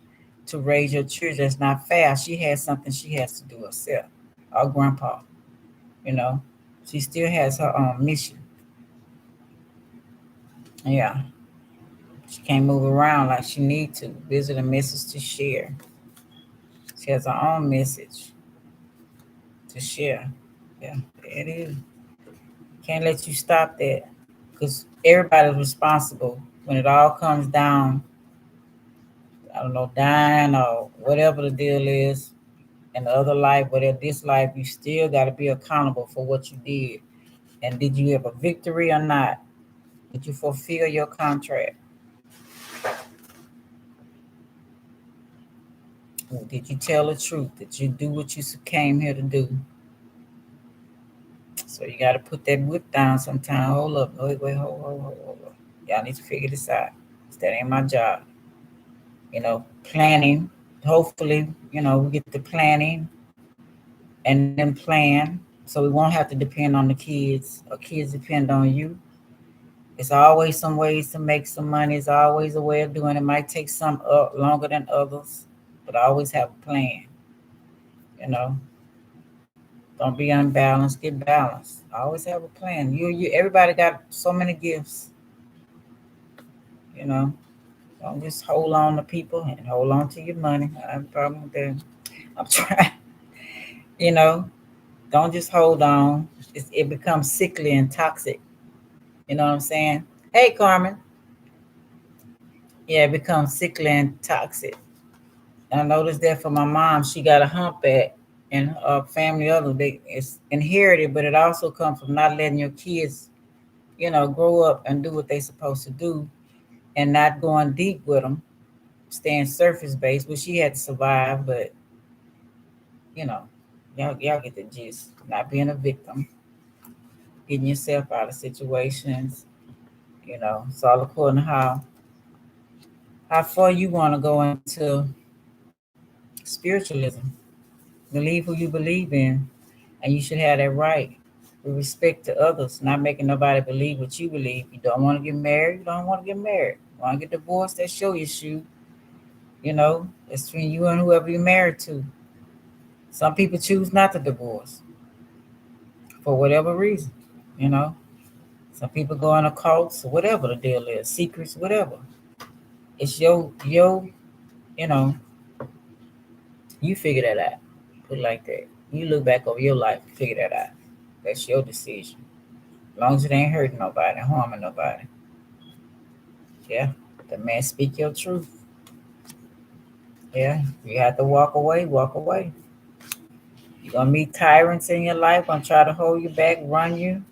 to raise your children, that's not fast. She has something she has to do herself. Or grandpa, you know, she still has her own mission. Yeah, she can't move around like she need to. Visit a message to share. She has her own message to share. Yeah, it is. Can't let you stop that because everybody's responsible when it all comes down. I don't know, dying or whatever the deal is in the other life, whatever this life, you still got to be accountable for what you did. And did you have a victory or not? Did you fulfill your contract? Did you tell the truth? Did you do what you came here to do? So you got to put that whip down sometime. Hold up. Wait, hold up. Y'all need to figure this out. That ain't my job. Planning. Hopefully, we get the planning and then plan so we won't have to depend on the kids or kids depend on you. It's always some ways to make some money. It's always a way of doing it. It might take some longer than others, but always have a plan. You know, don't be unbalanced. Get balanced. Always have a plan. Everybody got so many gifts. You know, don't just hold on to people and hold on to your money. I have a problem with that. I'm trying. You know, don't just hold on. It becomes sickly and toxic. You know what I'm saying? Hey, Carmen. Yeah, it becomes sickly and toxic. I noticed that for my mom. She got a humpback, and her family it's inherited, but it also comes from not letting your kids, grow up and do what they're supposed to do, and not going deep with them, staying surface based. Well, she had to survive, but you know, y'all get the gist. Not being a victim, getting yourself out of situations. It's all according to how far you want to go into spiritualism. Believe who you believe in, and you should have that right. With respect to others, not making nobody believe what you believe. You don't want to get married, you don't want to get married. You want to get divorced, that's your issue. It's between you and whoever you're married to. Some people choose not to divorce for whatever reason. You know, some people go in occults or whatever the deal is, secrets, whatever. It's your, you know, you figure that out. Put it like that. You look back over your life and figure that out. That's your decision. As long as it ain't hurting nobody, harming nobody. Yeah. The man speak your truth. Yeah. You have to walk away, walk away. You're gonna meet tyrants in your life, gonna try to hold you back, run you,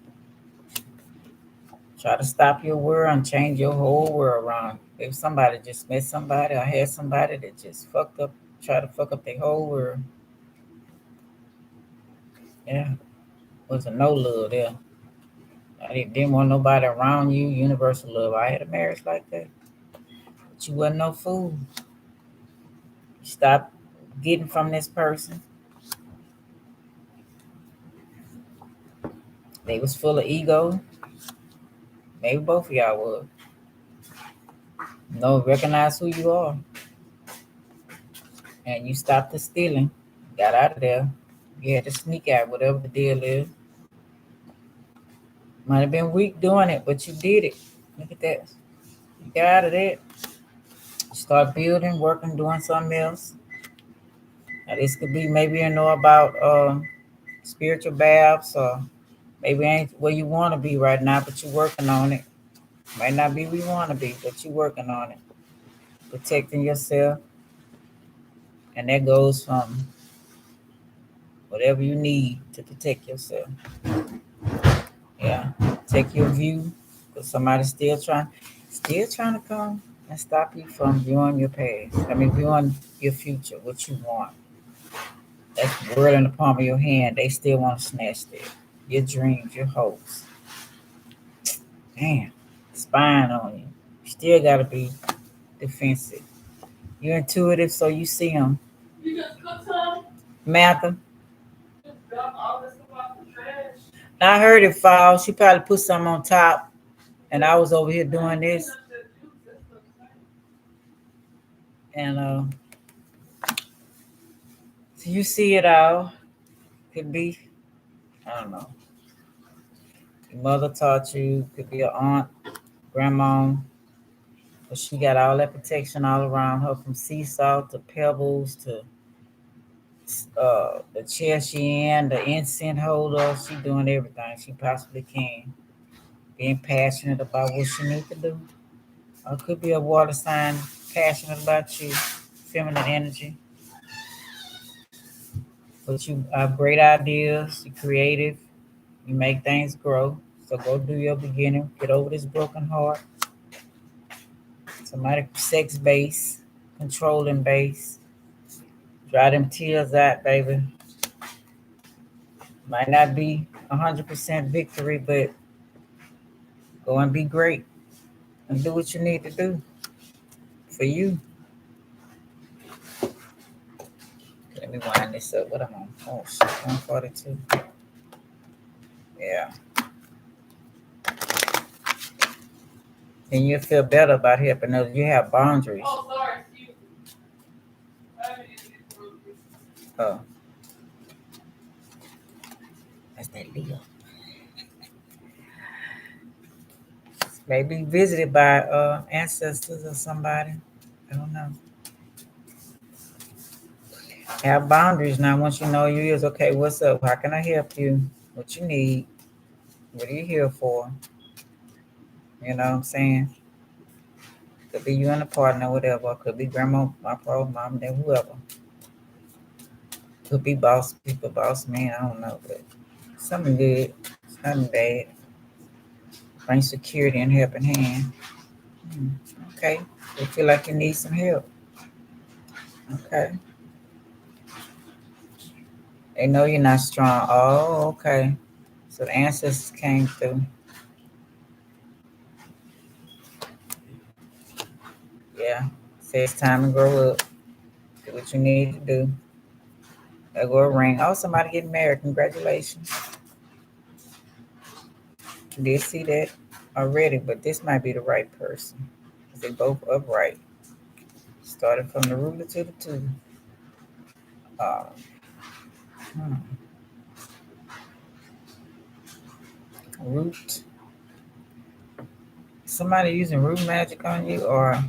try to stop your world and change your whole world around. If somebody just met somebody or had somebody that just fucked up, try to fuck up their whole world. Yeah, was a no love there. I didn't want nobody around you. Universal love. I had a marriage like that, but you wasn't no fool. You stopped getting from this person. They was full of ego. Maybe both of y'all was. No, recognize who you are, and you stopped the stealing. Got out of there. You had to sneak out, whatever the deal is. Might have been weak doing it, but you did it. Look at that. You got out of that. Start building, working, doing something else. Now, this could be maybe you know about spiritual baths, or maybe ain't where you want to be right now, but you're working on it. Might not be where you want to be, but you're working on it. Protecting yourself, and that goes from whatever you need to protect yourself. Yeah, take your view, because somebody's still trying to come and stop you from viewing your past. I mean, viewing your future, what you want. That world in the palm of your hand, they still want to snatch that. Your dreams, your hopes. Damn, spying on you. You still got to be defensive. You're intuitive, so you see them. Mather. I heard it fall. She probably put something on top, and I was over here doing this. And so you see it all. Could be, I don't know. Your mother taught you, could be your aunt, grandma, but she got all that protection all around her from sea salt to pebbles to the chair she in, the incense holder. She doing everything she possibly can. Being passionate about what she need to do. Or it could be a water sign passionate about you, feminine energy. But you have great ideas, you're creative, you make things grow. So go do your beginning, get over this broken heart. Somebody sex base, controlling base. Dry them tears out, baby. Might not be 100% victory, but go and be great and do what you need to do for you. Let me wind this up. What am I on? Oh, shit, 142. Yeah. And you feel better about helping others. You have boundaries. Oh, that's that Leo. Maybe visited by ancestors or somebody. I don't know. Have boundaries now. Once you know you is okay, what's up? How can I help you? What you need? What are you here for? You know what I'm saying? Could be you and a partner, whatever. Could be grandma, my pro, mom, then whoever. Could be boss people, boss man. I don't know, but something good, something bad. Bring security and helping hand. Hmm. Okay. You feel like you need some help. Okay. They know you're not strong. Oh, okay. So the ancestors came through. Yeah. Say it's time to grow up. Do what you need to do. There go a ring. Oh, somebody getting married. Congratulations. Did see that already, but this might be the right person. 'Cause they both upright. Started from the ruler to the two. Uh, hmm. Root. Somebody using root magic on you, or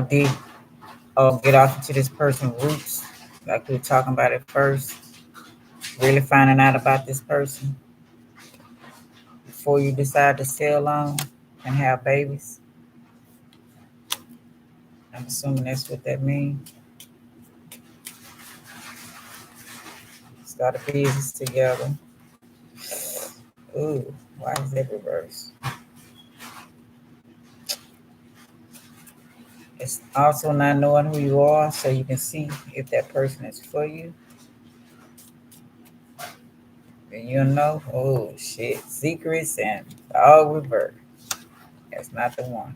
did or get off into this person's roots, like we were talking about at first. Really finding out about this person before you decide to sail on and have babies. I'm assuming that's what that means. Start a business together. Ooh, why is that reverse? It's also not knowing who you are, so you can see if that person is for you. And you'll know, oh shit, secrets and all reverse. That's not the one.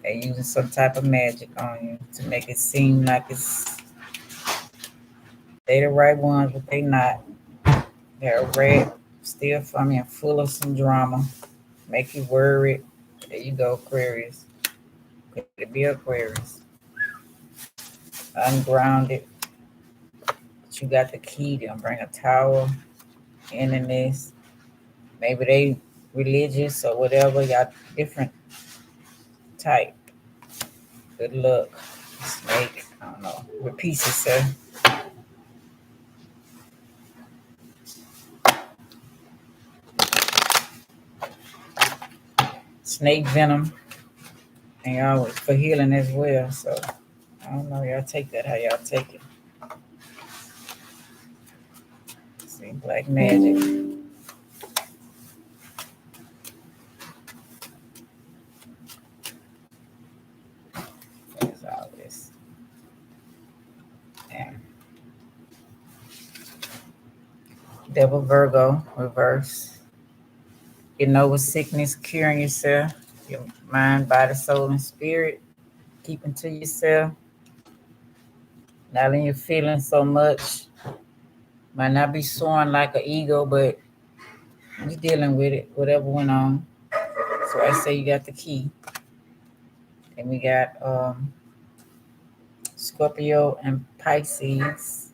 They're using some type of magic on you to make it seem like they the right ones, but they not. They're red, still funny and full of some drama. Make you worried. There you go, Aquarius. Could it be Aquarius? Ungrounded. But you got the key. They'll bring a tower in this. Maybe they religious or whatever. Got different type. Good luck. Snake. I don't know. Repeat yourself. Snake venom. And y'all for healing as well. So I don't know. Y'all take that how y'all take it. See, black magic. That's all this. And Devil Virgo reverse. Getting over sickness, curing yourself, your mind, body, soul, and spirit. Keeping to yourself. Not letting you feeling so much. Might not be soaring like an ego, but you're dealing with it, whatever went on. So I say you got the key. And we got Scorpio and Pisces.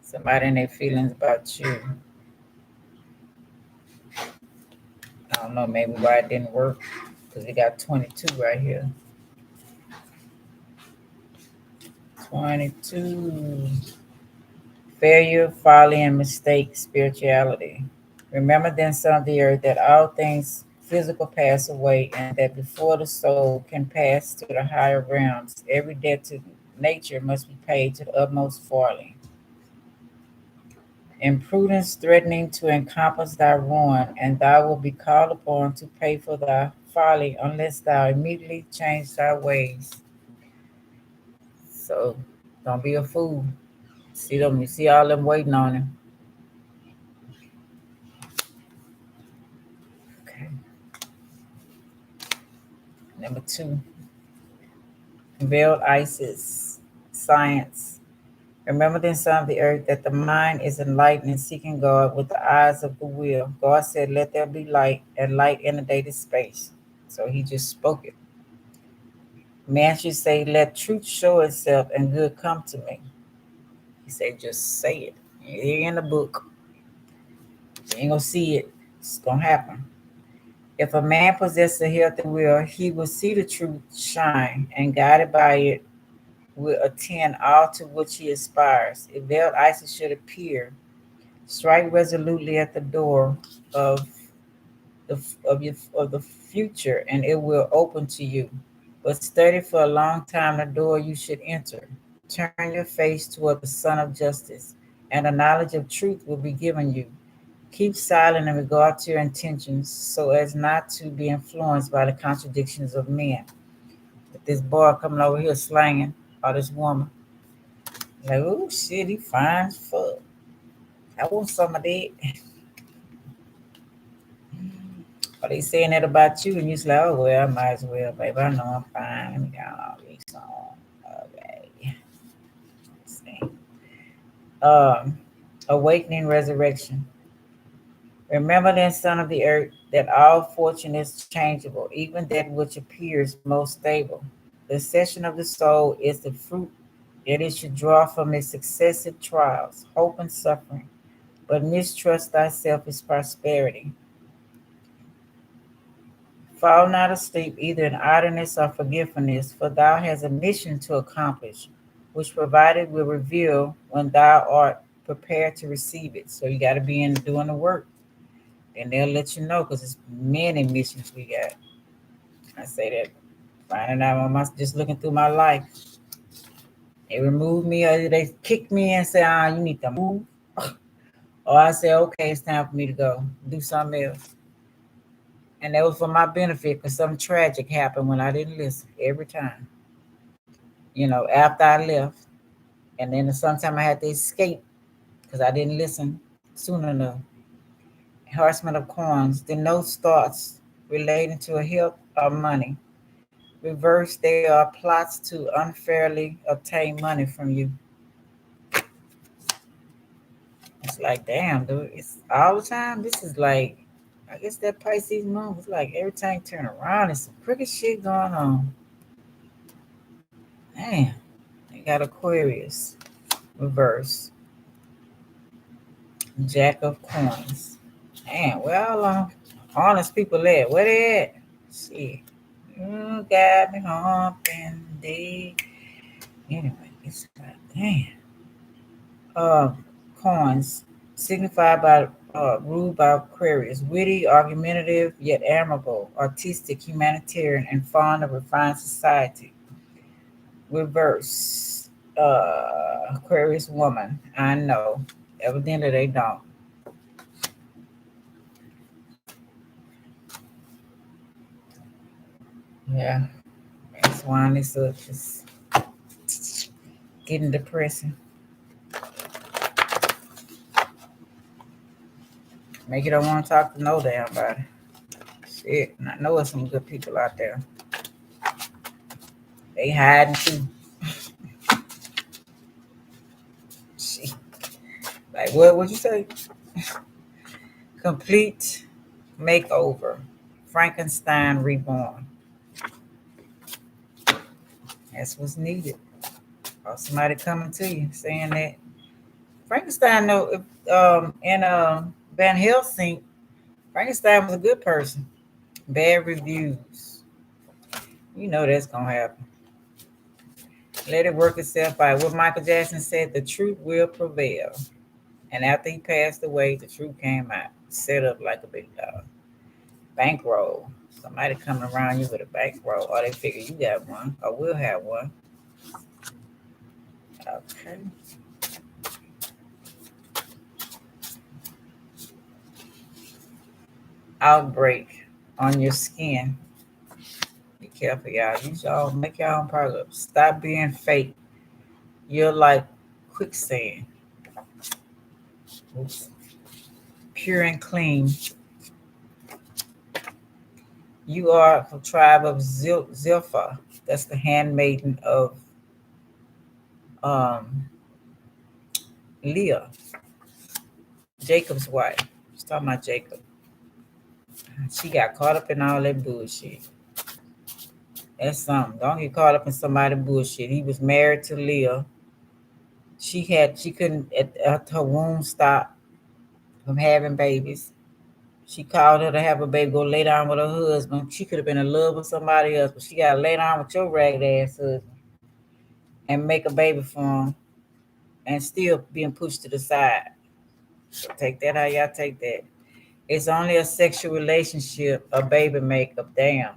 Somebody in their feelings about you. I don't know, maybe why it didn't work. Because we got 22 right here. 22. Failure, folly, and mistake, spirituality. Remember then, son of the earth, that all things physical pass away, and that before the soul can pass to the higher realms, every debt to nature must be paid to the utmost farthing. Imprudence threatening to encompass thy ruin, and thou wilt be called upon to pay for thy folly unless thou immediately change thy ways. So don't be a fool. See them, you see all them waiting on him. Okay. Number 2, veiled Isis, science. Remember then, son of the earth, that the mind is enlightened and seeking God with the eyes of the will. God said, let there be light, and light inundated space. So he just spoke it. Man should say, let truth show itself and good come to me. He said, just say it. It's in the book. You ain't gonna see it. It's gonna happen. If a man possesses a healthy will, he will see the truth shine, and guided by it, will attain all to which he aspires. If veiled Isis should appear, strike resolutely at the door of the future, and it will open to you. But study for a long time the door you should enter. Turn your face toward the Sun of Justice, and the knowledge of truth will be given you. Keep silent in regard to your intentions, so as not to be influenced by the contradictions of men. But this boy coming over here slanging, or this woman, like, oh shit, he fine as fuck. I want some of that. Or they saying that about you, and you say, like, oh well, I might as well, baby. I know I'm fine. Let me count all these songs. Okay. Let's see. Awakening resurrection. Remember then, son of the earth, that all fortune is changeable, even that which appears most stable. The session of the soul is the fruit that it should draw from its successive trials, hope and suffering. But mistrust thyself is prosperity. Fall not asleep either in idleness or forgetfulness, for thou hast a mission to accomplish, which provided will reveal when thou art prepared to receive it. So you got to be in doing the work, and they'll let you know because it's many missions we got. I say that Finding out just looking through my life. They remove me or they kick me and say, you need to move. Or I say, okay, it's time for me to go do something else. And that was for my benefit because something tragic happened when I didn't listen every time. After I left. And then sometimes I had to escape because I didn't listen soon enough. Harassment of coins. The note starts relating to health or money. Reverse, they are plots to unfairly obtain money from you. It's like, damn, dude, it's all the time. This is like, I guess that Pisces moon was like every time you turn around, there's some crooked shit going on. Man, they got Aquarius. Reverse. Jack of coins. Man, where all honest people at? Where they at? See. You got me humping day. Anyway, it's like, damn. Coins, signified by ruled by Aquarius, witty, argumentative, yet amiable, artistic, humanitarian, and fond of refined society. Reverse, Aquarius woman. I know. Evidently they don't. Yeah, that's why it's just getting depressing. Make you don't want to talk to no damn body. Shit, and I know there's some good people out there. They hiding too. Shit. Like what you say? Complete makeover. Frankenstein reborn. That's what's needed. Or somebody coming to you saying that Frankenstein in Van Helsing, Frankenstein was a good person. Bad reviews. You know that's gonna happen. Let it work itself out. What Michael Jackson said, the truth will prevail. And after he passed away, the truth came out. Set up like a big dog. Bankroll. Somebody coming around you with a bankroll, or they figure you got one, or will have one. Okay. Outbreak on your skin. Be careful, y'all. Use y'all, make your own products. Stop being fake. You're like quicksand. Oops. Pure and clean. You are a tribe of Zilpha. That's the handmaiden of Leah, Jacob's wife. She's talking about Jacob. She got caught up in all that bullshit. That's something. Don't get caught up in somebody's bullshit. He was married to Leah. She couldn't, at her womb stop from having babies. She called her to have a baby, go lay down with her husband. She could have been in love with somebody else, but she got to lay down with your ragged ass husband and make a baby for him and still being pushed to the side. So take that how y'all take that. It's only a sexual relationship, a baby makeup. Damn.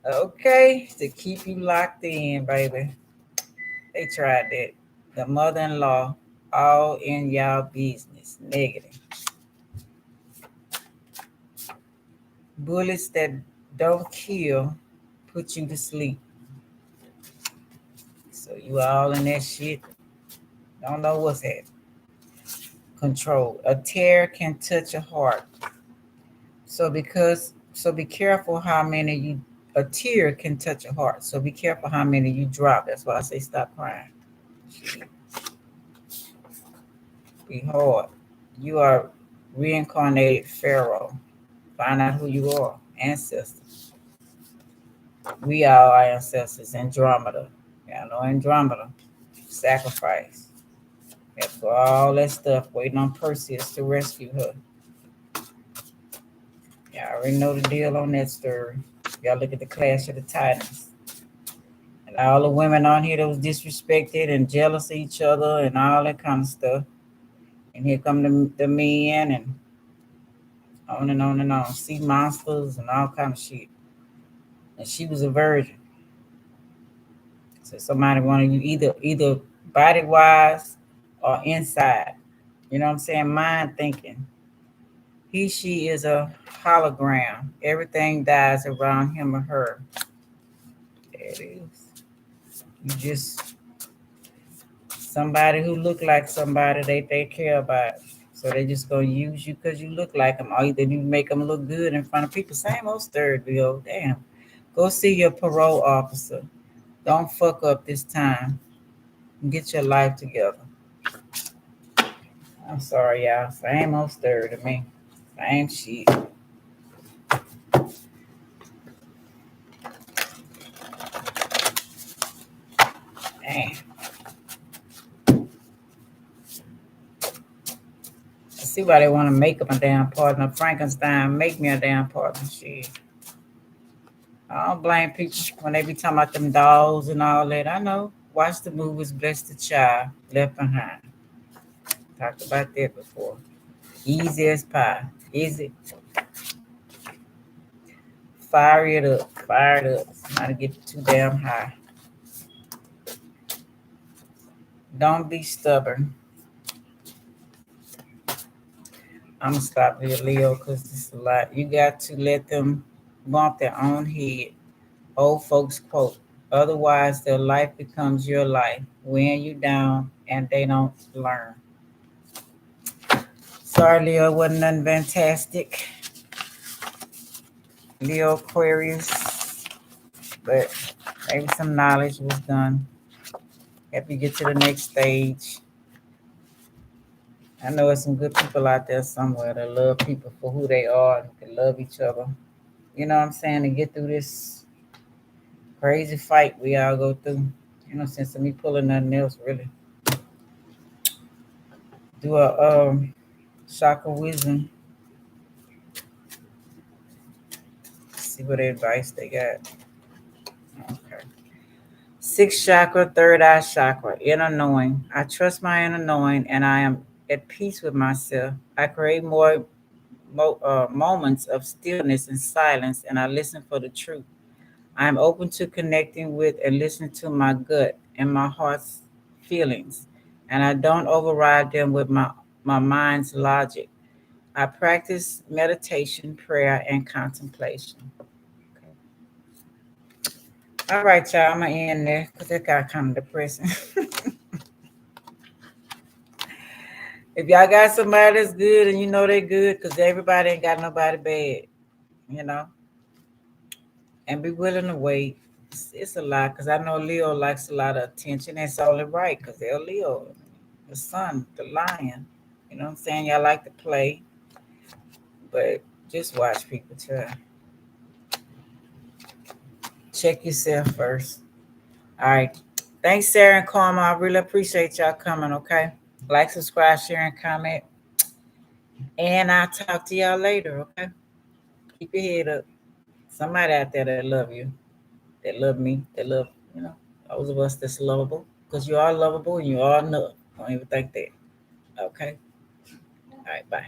Okay, to keep you locked in, baby. They tried that. The mother-in-law, all in y'all business. Negative. Bullets that don't kill put you to sleep. So you all in that shit. Don't know what's happening. Control. A tear can touch a heart. So be careful how many a tear can touch a heart. So be careful how many you drop. That's why I say stop crying. Be hard. You are reincarnated pharaoh. Find out who you are. Ancestors. We are our ancestors. Andromeda. Y'all know Andromeda. Sacrifice. After all that stuff, waiting on Perseus to rescue her. Y'all already know the deal on that story. Y'all look at the Clash of the Titans. And all the women on here that was disrespected and jealous of each other and all that kind of stuff. And here come the men and on and on and on. Sea monsters and all kind of shit. And she was a virgin. So somebody wanted you either body wise or inside. You know what I'm saying? Mind thinking. She is a hologram. Everything dies around him or her. There it is. You just somebody who look like somebody they care about. So they just gonna use you because you look like them, or either you make them look good in front of people. Same old third wheel. Damn. Go see your parole officer. Don't fuck up this time. Get your life together. I'm sorry, y'all. Same old story to me. Same shit. Damn. I see why they want to make up a damn partner. Frankenstein, make me a damn partner. Shit. I don't blame people when they be talking about them dolls and all that. I know. Watch the movies Bless the Child, Left Behind. Talked about that before. Easy as pie. Easy. Fire it up. Fire it up. Not to get too damn high. Don't be stubborn. I'm gonna stop here, Leo, because this is a lot. You got to let them bump their own head. Old folks quote. Otherwise, their life becomes your life, weighing you down, and they don't learn. Sorry, Leo, wasn't nothing fantastic. Leo Aquarius, but maybe some knowledge was done. Help you get to the next stage. I know there's some good people out there somewhere that love people for who they are and can love each other. You know what I'm saying? To get through this crazy fight we all go through. You know, since me pulling nothing else really. Do a chakra wisdom. See what advice they got. Okay. Sixth chakra, third eye chakra, inner knowing. I trust my inner knowing and I am at peace with myself. I create more moments of stillness and silence and I listen for the truth. I am open to connecting with and listening to my gut and my heart's feelings, and I don't override them with my mind's logic. I practice meditation, prayer, and contemplation. Okay. All right, y'all, I'm going to end there because that got kind of depressing. If y'all got somebody that's good and you know they're good, because everybody ain't got nobody bad, you know, and be willing to wait. It's a lot because I know Leo likes a lot of attention. It's only right because they're Leo, the sun, the lion. You know what I'm saying? Y'all like to play, but just watch people try. Check yourself first. All right. Thanks, Sarah and Karma. I really appreciate y'all coming, okay? Like, subscribe, share, and comment. And I'll talk to y'all later, okay? Keep your head up. Somebody out there that love you, that love me, that love, you know, those of us that's lovable. Because you are lovable and you are enough. Don't even think that. Okay? All right, bye.